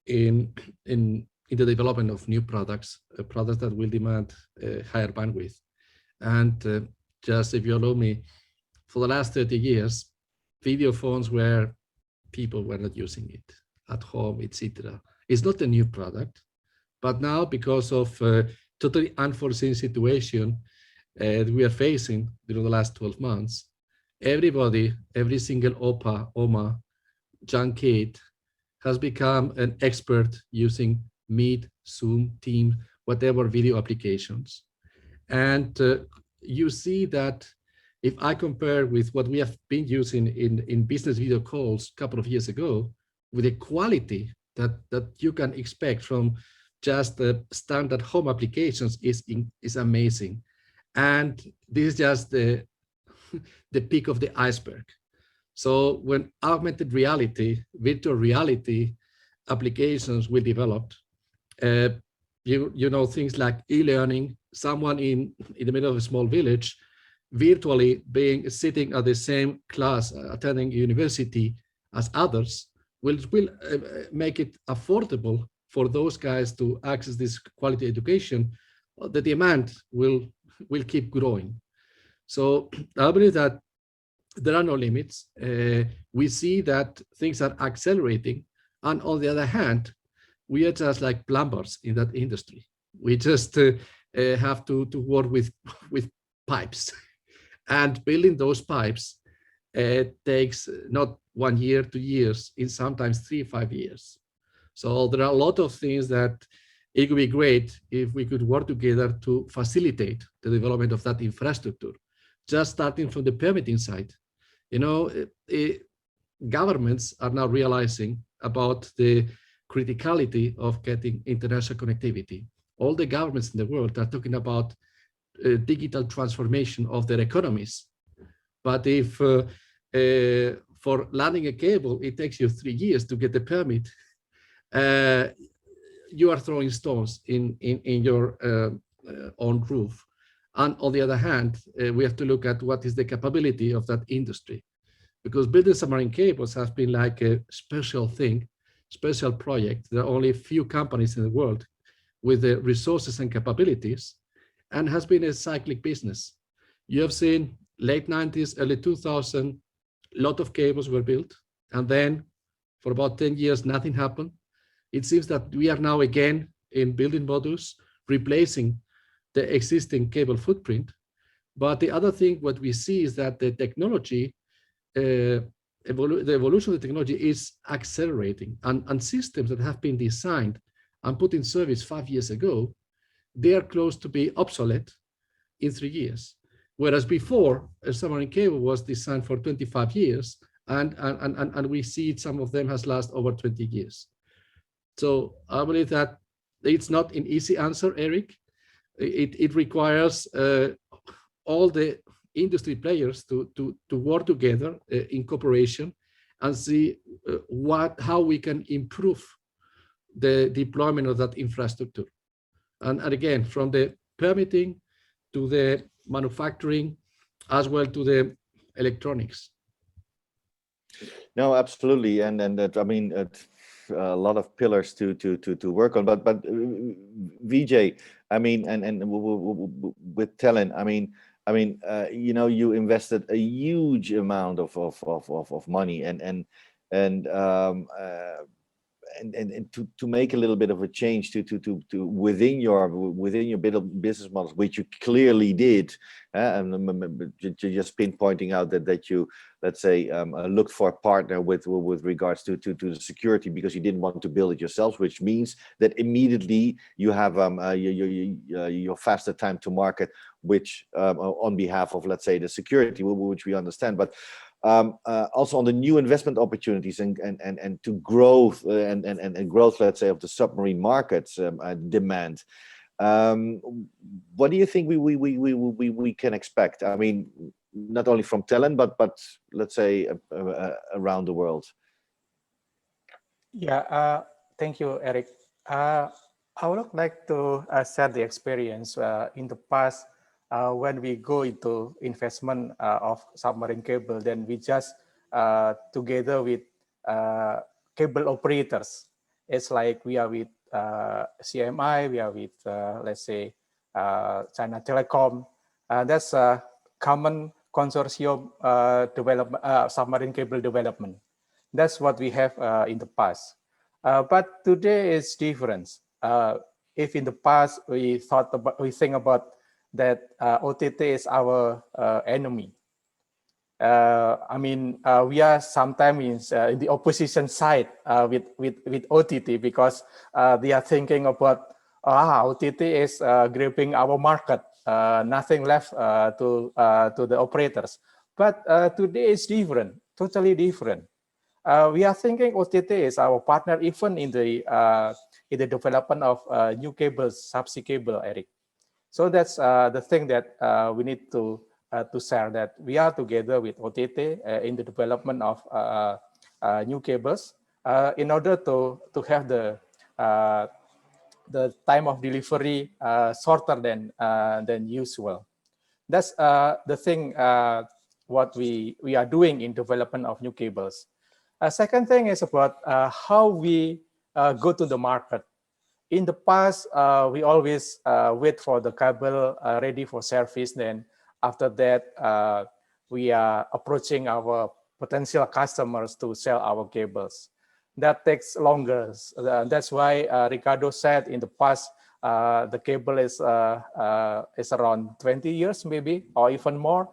in the development of new products that will demand higher bandwidth. And just, if you allow me, for the last 30 years, video phones people were not using it at home, etc. It's not a new product, but now, because of totally unforeseen situation we are facing during the last 12 months, everybody, every single OPA, OMA, young kid has become an expert using Meet, Zoom, Teams, whatever video applications. And you see that if I compare with what we have been using in business video calls a couple of years ago, with the quality that you can expect from just the standard home applications is amazing. And this is just the peak of the iceberg. So when augmented reality, virtual reality applications will develop, you know, things like e-learning, someone in the middle of a small village virtually sitting at the same class, attending university as others, will make it affordable for those guys to access this quality education. The demand will keep growing. So I believe that there are no limits. We see that things are accelerating, and on the other hand, we are just like plumbers in that industry. We just have to work with pipes, and building those pipes takes not 1 year, 2 years, in sometimes 3-5 years. So there are a lot of things that it would be great if we could work together to facilitate the development of that infrastructure, just starting from the permitting side. You know, governments are now realizing about the criticality of getting international connectivity. All the governments in the world are talking about digital transformation of their economies. But if for landing a cable, it takes you 3 years to get the permit, you are throwing stones in your own roof. And on the other hand, we have to look at what is the capability of that industry, because building submarine cables has been like a special thing, special project. There are only a few companies in the world with the resources and capabilities, and has been a cyclic business. You have seen late 90s, early 2000, a lot of cables were built, and then for about 10 years, nothing happened. It seems that we are now again in building modules, replacing the existing cable footprint. But the other thing, what we see is that the technology, the evolution of the technology is accelerating, and systems that have been designed and put in service 5 years ago, they are close to be obsolete in 3 years. Whereas before, a submarine cable was designed for 25 years, and we see some of them has lasted over 20 years. So I believe that it's not an easy answer, Eric. It requires all the industry players to work together in cooperation and see how we can improve the deployment of that infrastructure. And again, from the permitting to the manufacturing, as well to the electronics. No, absolutely, and that, I mean, a lot of pillars to work on. But VJ, I mean, and with Telin, I mean, you know, you invested a huge amount of money, and to make a little bit of a change to within your business models, which you clearly did, and just pinpointing out that you, let's say, looked for a partner with regards to the security, because you didn't want to build it yourselves, which means that immediately you have your faster time to market, which on behalf of, let's say, the security, which we understand, but also on the new investment opportunities and to growth and growth, let's say, of the submarine markets demand. What do you think we can expect? I mean, not only from Telin, but let's say around the world. Yeah, thank you, Eric. I would like to share the experience in the past. When we go into investment of submarine cable, then we just together with cable operators. It's like we are with CMI, we are with, let's say, China Telecom. That's a common consortium development, submarine cable development. That's what we have in the past. But today is different. If in the past we think about that OTT is our enemy. I mean, we are sometimes in the opposition side with OTT, because they are thinking about OTT is gripping our market, nothing left to the operators. But today is different, totally different. We are thinking OTT is our partner even in the development of new cables, subsea cable, Eric. So that's the thing that we need to share, that we are together with OTT in the development of new cables in order to have the time of delivery shorter than usual. That's the thing what we are doing in development of new cables. Second thing is about how we go to the market. In the past, we always wait for the cable ready for service. Then after that, we are approaching our potential customers to sell our cables. That takes longer. That's why Ricardo said in the past, the cable is around 20 years maybe, or even more.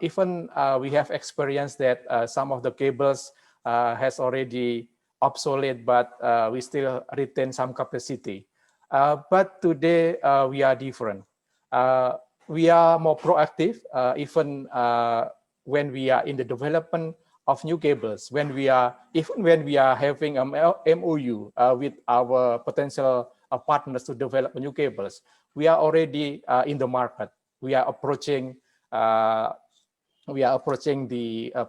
Even we have experienced that some of the cables has already obsolete, but we still retain some capacity. But today we are different. We are more proactive, even when we are in the development of new cables. When we are having an MOU with our potential partners to develop new cables, we are already in the market. We are approaching the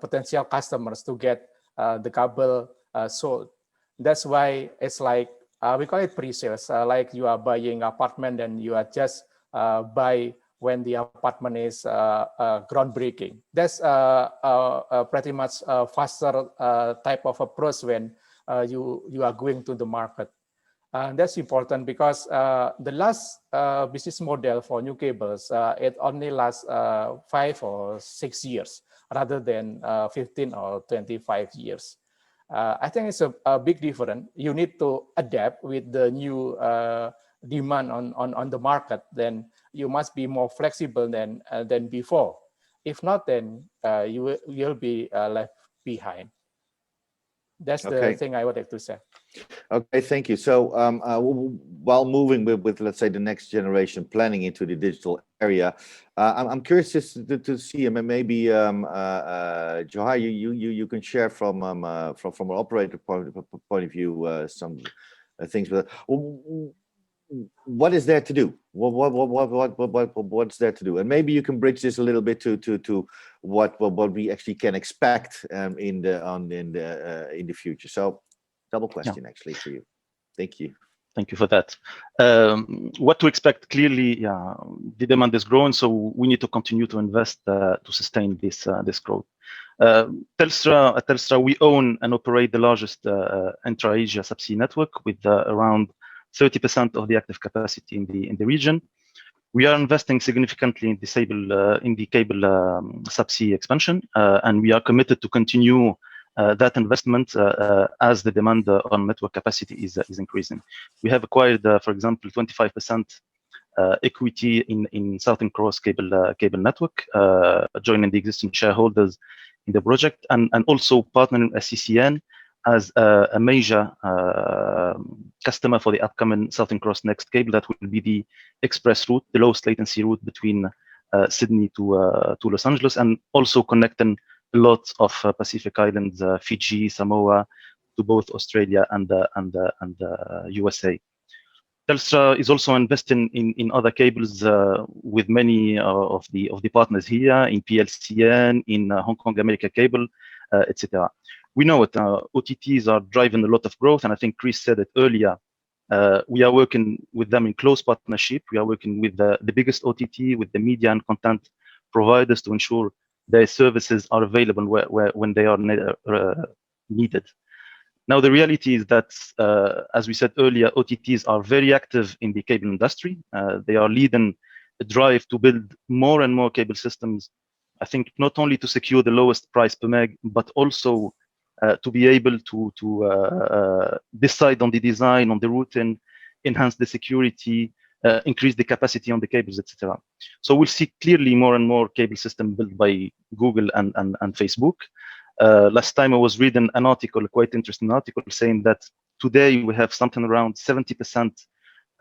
potential customers to get the cable sold. That's why it's like we call it pre-sales. Like you are buying apartment and you are just buy when the apartment is groundbreaking. That's pretty much a faster type of approach when you are going to the market. That's important because the last business model for new cables, it only lasts 5 or 6 years rather than 15 or 25 years. I think it's a big difference. You need to adapt with the new demand on the market. Then you must be more flexible than before. If not, then you will be left behind. That's the thing I would like to say. Okay, thank you. So while moving with let's say the next generation planning into the digital area, I'm curious just to see, maybe Jawhar, you can share from an operator point of view some things. But what is there to do? What's there to do? And maybe you can bridge this a little bit to what we actually can expect in the future. So double question actually for you. Thank you. Thank you for that. What to expect? Clearly, the demand is growing, so we need to continue to invest to sustain this growth. At Telstra, we own and operate the largest intra-Asia subsea network with around 30% of the active capacity in the region. We are investing significantly in the cable subsea expansion, and we are committed to continue that investment as the demand on network capacity is increasing. We have acquired, for example, 25% equity in Southern Cross cable network, joining the existing shareholders in the project, and also partnering with CCN as a major customer for the upcoming Southern Cross Next cable that will be the express route, the lowest latency route between Sydney to Los Angeles, and also connecting a lot of Pacific Islands, Fiji, Samoa, to both Australia and USA. Telstra is also investing in other cables with many of the partners here in PLCN, in Hong Kong America Cable, etc. We know that OTTs are driving a lot of growth, and I think Chris said it earlier. We are working with them in close partnership. We are working with the biggest OTT, with the media and content providers to ensure their services are available when they are needed. Now, the reality is that, as we said earlier, OTTs are very active in the cable industry. They are leading a drive to build more and more cable systems, I think, not only to secure the lowest price per meg, but also to be able to decide on the design, on the routing, enhance the security, increase the capacity on the cables, etc. So we'll see clearly more and more cable systems built by Google and Facebook. Last time I was reading an article, a quite interesting article, saying that today we have something around 70%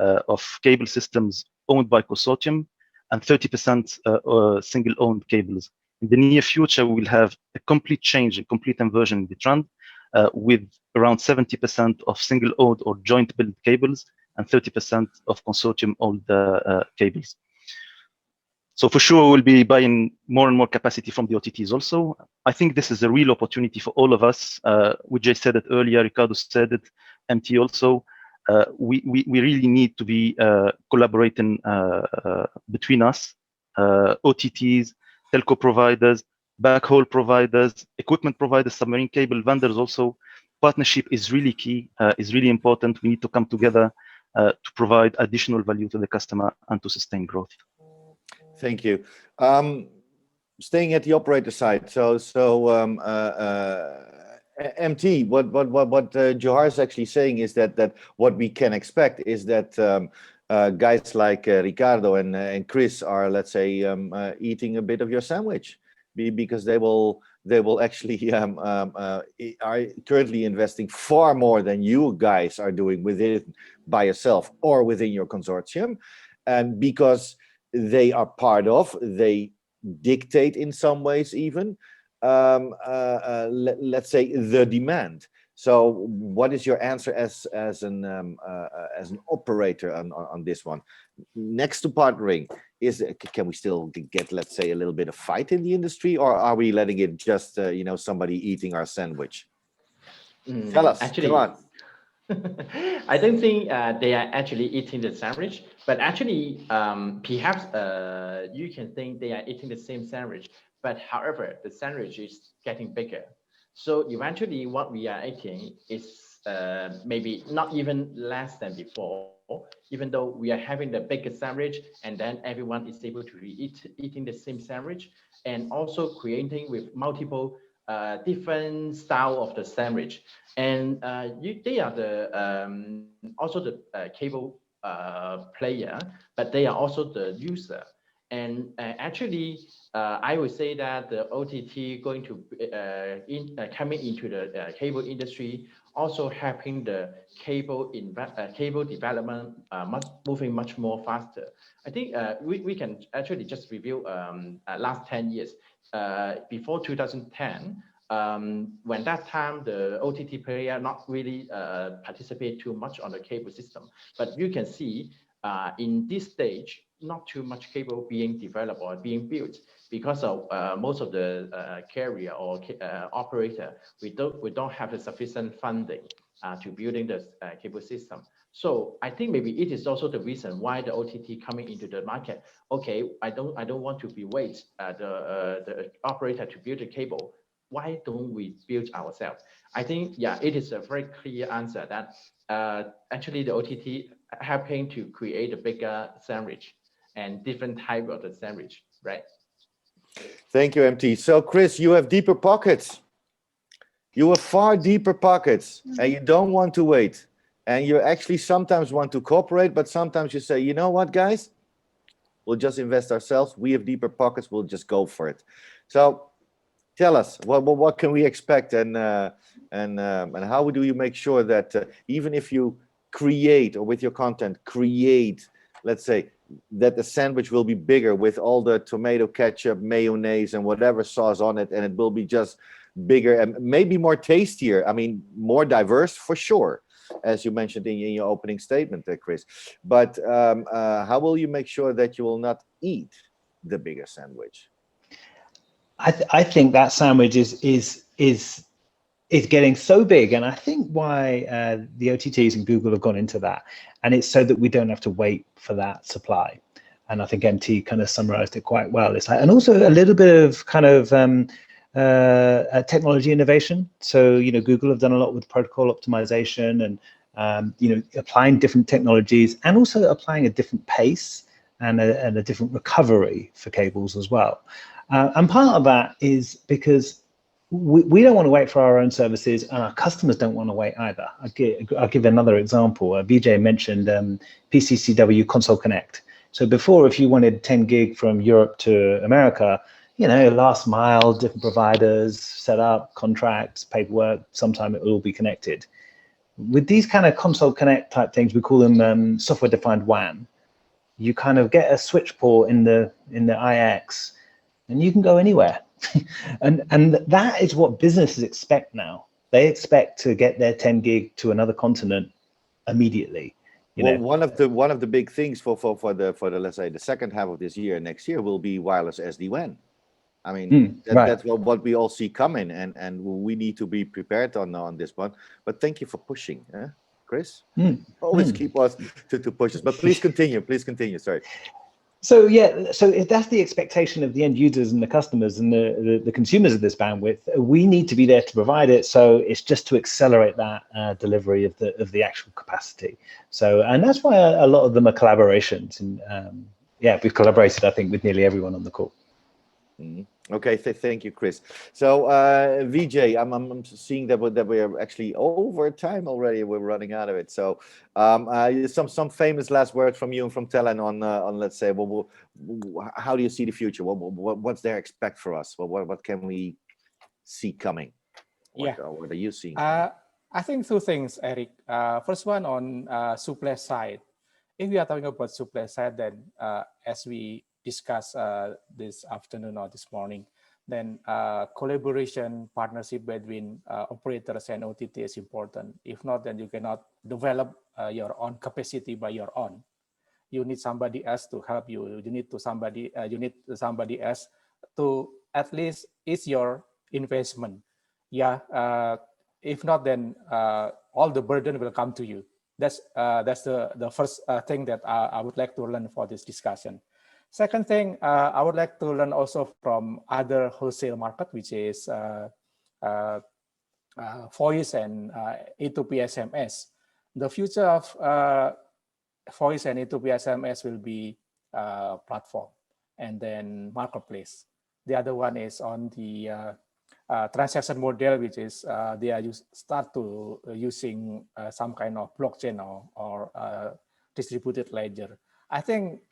of cable systems owned by consortium and 30% single-owned cables. In the near future, we will have a complete change, a complete inversion in the trend, with around 70% of single-owned or joint-built cables and 30% of consortium-owned cables. So for sure, we'll be buying more and more capacity from the OTTs also. I think this is a real opportunity for all of us. Widjay said it earlier, Ricardo said it, MT also. We really need to be collaborating between us, OTTs, telco providers, backhaul providers, equipment providers, submarine cable vendors also. Partnership is really key, is really important. We need to come together to provide additional value to the customer and to sustain growth. Thank you. Staying at the operator side, MT, what Jawhar is actually saying is that what we can expect is that guys like Ricardo and Chris are, let's say, eating a bit of your sandwich, because they will actually are currently investing far more than you guys are doing within by yourself or within your consortium, and because they are part of, they dictate in some ways even, let's say, the demand. So what is your answer as an operator on this one? Next to partnering, can we still get, let's say, a little bit of fight in the industry, or are we letting it just somebody eating our sandwich? Tell us, actually, come on. I don't think they are actually eating the sandwich, but actually, perhaps you can think they are eating the same sandwich, but however, the sandwich is getting bigger. So eventually, what we are eating is maybe not even less than before, even though we are having the biggest sandwich, and then everyone is able to eating the same sandwich, and also creating with multiple different style of the sandwich. And they are the also the cable player, but they are also the user. And actually, I would say that the OTT going to coming into the cable industry, also helping the cable development moving much more faster. I think we can actually just review last 10 years. Before 2010, when that time the OTT player not really participate too much on the cable system, but you can see in this stage, not too much cable being developed or being built because of most of the carrier or operator, we don't have the sufficient funding to building the cable system. So I think maybe it is also the reason why the OTT coming into the market. Okay, I don't want to be wait the operator to build a cable. why don't we build ourselves? I think, yeah, it is a very clear answer that actually the OTT helping to create a bigger sandwich and different type of the sandwich, right? Thank you, MT. So, Chris, you have deeper pockets. You have far deeper pockets, and you don't want to wait. And you actually sometimes want to cooperate, but sometimes you say, you know what, guys? We'll just invest ourselves. We have deeper pockets. We'll just go for it. So, tell us what can we expect, and how do you make sure that even if you create, or with your content create, let's say, that the sandwich will be bigger with all the tomato ketchup, mayonnaise, and whatever sauce on it, and it will be just bigger and maybe more tastier. I mean, more diverse for sure, as you mentioned in your opening statement, Chris. But how will you make sure that you will not eat the bigger sandwich? I think that sandwich is getting so big, and I think why the OTTs and Google have gone into that, and it's so that we don't have to wait for that supply. And I think MT kind of summarized it quite well. It's like, and also a little bit of kind of technology innovation. So, you know, Google have done a lot with protocol optimization and, you know, applying different technologies, and also applying a different pace and a different recovery for cables as well. And part of that is because we don't want to wait for our own services, and our customers don't want to wait either. I'll give another example. VJ mentioned PCCW Console Connect. So before, if you wanted 10 gig from Europe to America, you know, last mile, different providers, set up, contracts, paperwork, sometime it will all be connected. With these kind of Console Connect type things, we call them software-defined WAN. You kind of get a switch port in the IX, and you can go anywhere. and that is what businesses expect now. They expect to get their 10 gig to another continent immediately. You know? One of the big things for the let's say the second half of this year, next year, will be wireless SD-WAN. I mean, that's what we all see coming, and we need to be prepared on this one. But thank you for pushing, Chris. Always keep us to push us. But please continue. Please continue. Sorry. So yeah, so if that's the expectation of the end users and the customers and the consumers of this bandwidth, we need to be there to provide it. So it's just to accelerate that delivery of the actual capacity. So, and that's why a lot of them are collaborations. And yeah, we've collaborated, I think, with nearly everyone on the call. Okay, thank you, Chris. So VJ, I'm seeing that we are actually over time already. We're running out of it. So some famous last words from you and from Telin on let's say, how do you see the future? What's there expect for us? What can we see coming? What are you seeing? I think two things, Eric. First one on supply side. If we are talking about supply side, then as we discussed this afternoon or this morning, then collaboration, partnership between operators and OTT is important. If not, then you cannot develop your own capacity by your own. You need somebody else to help you. You need somebody else to at least ease your investment. Yeah. If not, then all the burden will come to you. That's the first thing that I would like to learn for this discussion. Second thing, I would like to learn also from other wholesale market, which is voice and A2P SMS. The future of voice and A2P SMS will be platform and then marketplace. The other one is on the transaction model, which is they are start to using some kind of blockchain or distributed ledger. I think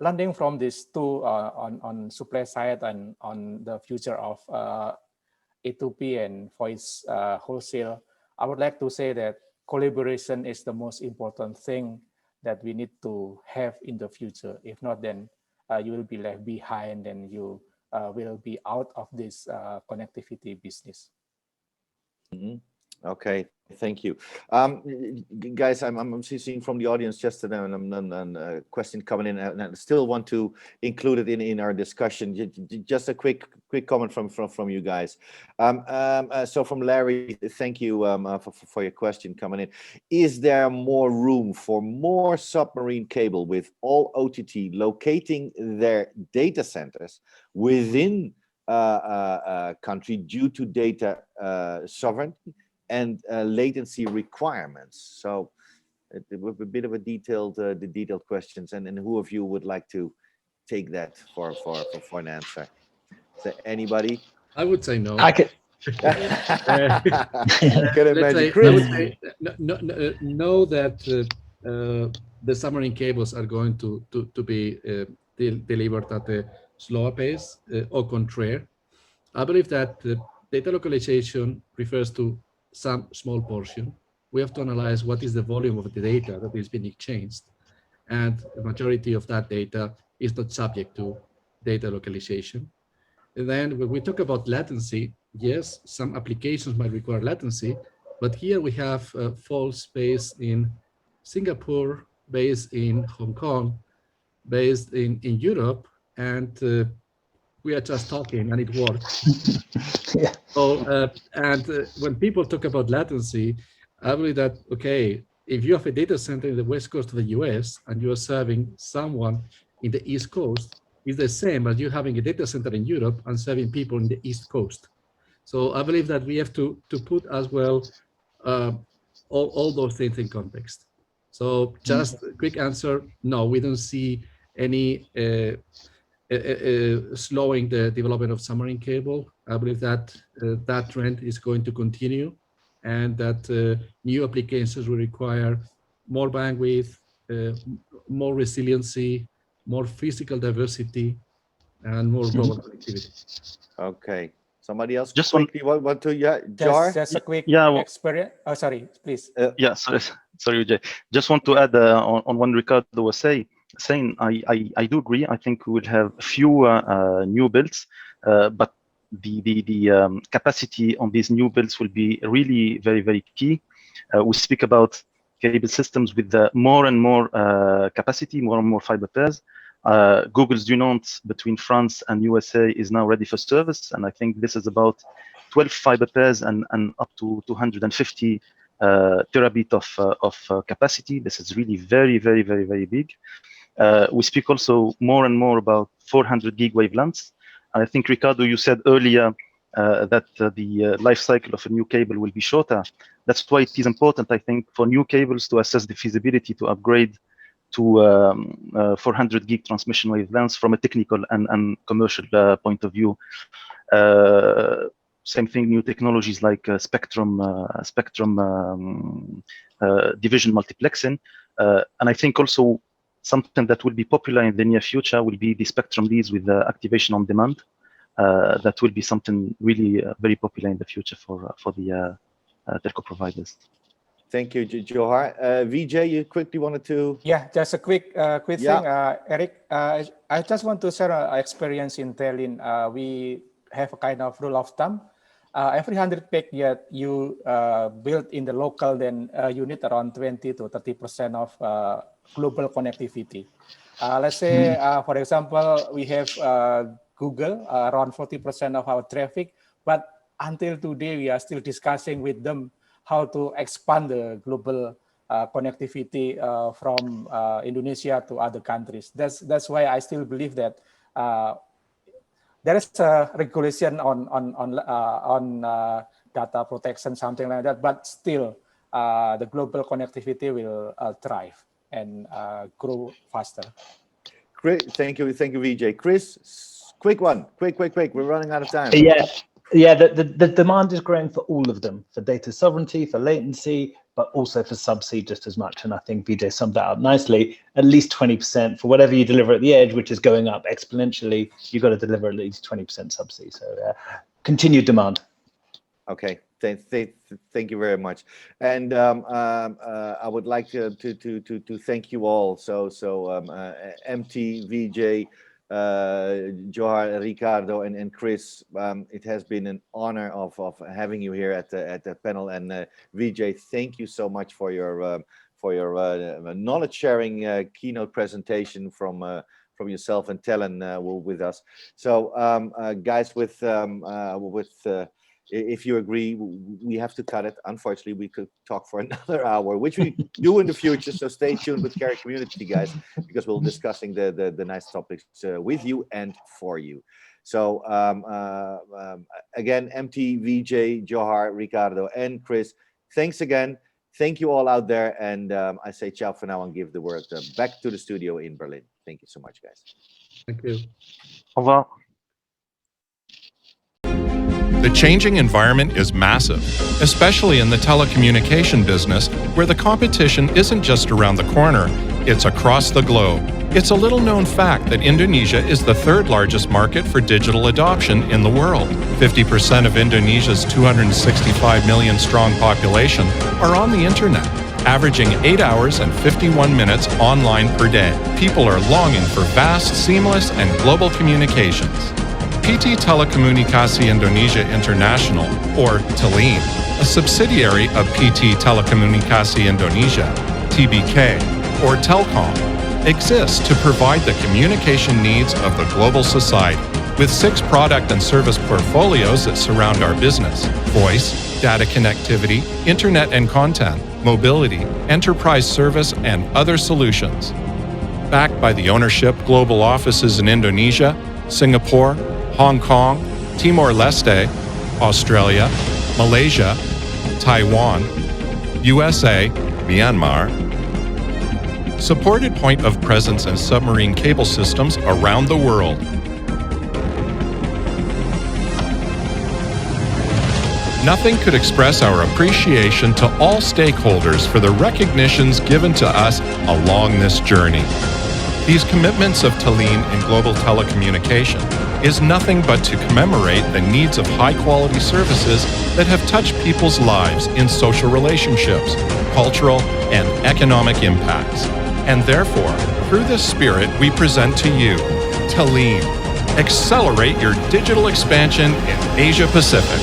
learning from these two on supply side and on the future of A2P and voice wholesale, I would like to say that collaboration is the most important thing that we need to have in the future. If not, then you will be left behind and you will be out of this connectivity business. Okay, thank you. Guys, I'm seeing from the audience just a question coming in, and I still want to include it in our discussion. Just a quick comment from you guys. So from Larry, thank you for your question coming in. Is there more room for more submarine cable with all OTT locating their data centers within country due to data sovereignty and latency requirements. So it was a bit of a detailed questions, and who of you would like to take that for an answer? Is there anybody? I would say no. I could. Can imagine. I would say know that the submarine cables are going to be delivered at a slower pace, au contraire. I believe that data localization refers to some small portion. We have to analyze what is the volume of the data that is being exchanged, and the majority of that data is not subject to data localization. And then when we talk about latency, yes, some applications might require latency, but here we have faults based in Singapore, based in Hong Kong, based in Europe, and we are just talking and it works. Yeah. So, when people talk about latency, I believe that, okay, if you have a data center in the west coast of the US and you are serving someone in the east coast, it's the same as you having a data center in Europe and serving people in the east coast. So I believe that we have to put as well all those things in context. So just a quick answer, no, we don't see any slowing the development of submarine cable. I believe that that trend is going to continue, and that new applications will require more bandwidth, more resiliency, more physical diversity, and more global connectivity. Okay. Somebody else Just quickly want to, Jawhar? Just a quick Yeah, well, experience. Oh, sorry, please. yeah, sorry, Vijay. Just want to add on what Ricardo was saying. I do agree. I think we will have fewer new builds, but the capacity on these new builds will be really very, very key. We speak about cable systems with more and more capacity, more and more fiber pairs. Google's Dunant between France and USA is now ready for service, and I think this is about 12 fiber pairs and up to 250 terabit of capacity. This is really very, very, very, very big. We speak also more and more about 400 gig wavelengths. And I think, Ricardo, you said earlier that the life cycle of a new cable will be shorter. That's why it is important, I think, for new cables to assess the feasibility to upgrade to 400 gig transmission wavelengths from a technical and commercial point of view. Same thing, new technologies like spectrum division multiplexing. And I think also something that will be popular in the near future will be the spectrum leads with activation on demand. That will be something really very popular in the future for the telco providers. Thank you, Jawhar. Vijay, you quickly wanted to? Yeah, just a quick thing, Eric. I just want to share an experience in Telin. We have a kind of rule of thumb. Every 100 peg you build in the local, then you need around 20 to 30% of global connectivity. Let's say, for example, we have Google, around 40% of our traffic, but until today, we are still discussing with them how to expand the global connectivity from Indonesia to other countries. That's why I still believe that there is a regulation on data protection, something like that, but still the global connectivity will thrive and grow faster. Great, thank you, Vijay. Chris, quick one, quick. We're running out of time. Yeah, the demand is growing for all of them, for data sovereignty, for latency, but also for subsea just as much. And I think Vijay summed that up nicely. At least 20% for whatever you deliver at the edge, which is going up exponentially, you've got to deliver at least 20% subsea. So continued demand. Okay. Thank you very much, and I would like to thank you all. So MT, Vijay, Jawhar, Ricardo, and Chris. It has been an honor of having you here at the panel. And Vijay, thank you so much for your knowledge sharing keynote presentation from yourself and Telin with us. So guys, if you agree, we have to cut it. Unfortunately, we could talk for another hour, which we do in the future. So stay tuned with Carrier Community, guys, because we'll be discussing the nice topics with you and for you. So again, MT, VJ, Jawhar, Ricardo, and Chris, thanks again. Thank you all out there. And I say ciao for now and give the word back to the studio in Berlin. Thank you so much, guys. Thank you. Au revoir. The changing environment is massive, especially in the telecommunication business, where the competition isn't just around the corner, it's across the globe. It's a little-known fact that Indonesia is the third largest market for digital adoption in the world. 50% of Indonesia's 265 million strong population are on the internet, averaging 8 hours and 51 minutes online per day. People are longing for vast, seamless, and global communications. PT Telekomunikasi Indonesia International, or Telin, a subsidiary of PT Telekomunikasi Indonesia, TBK, or Telkom, exists to provide the communication needs of the global society, with 6 product and service portfolios that surround our business: voice, data connectivity, internet and content, mobility, enterprise service, and other solutions. Backed by the ownership global offices in Indonesia, Singapore, Hong Kong, Timor-Leste, Australia, Malaysia, Taiwan, USA, Myanmar. Supported point of presence and submarine cable systems around the world. Nothing could express our appreciation to all stakeholders for the recognitions given to us along this journey. These commitments of Telin in global telecommunication is nothing but to commemorate the needs of high-quality services that have touched people's lives in social relationships, cultural and economic impacts. And therefore, through this spirit, we present to you Telin. Accelerate your digital expansion in Asia Pacific.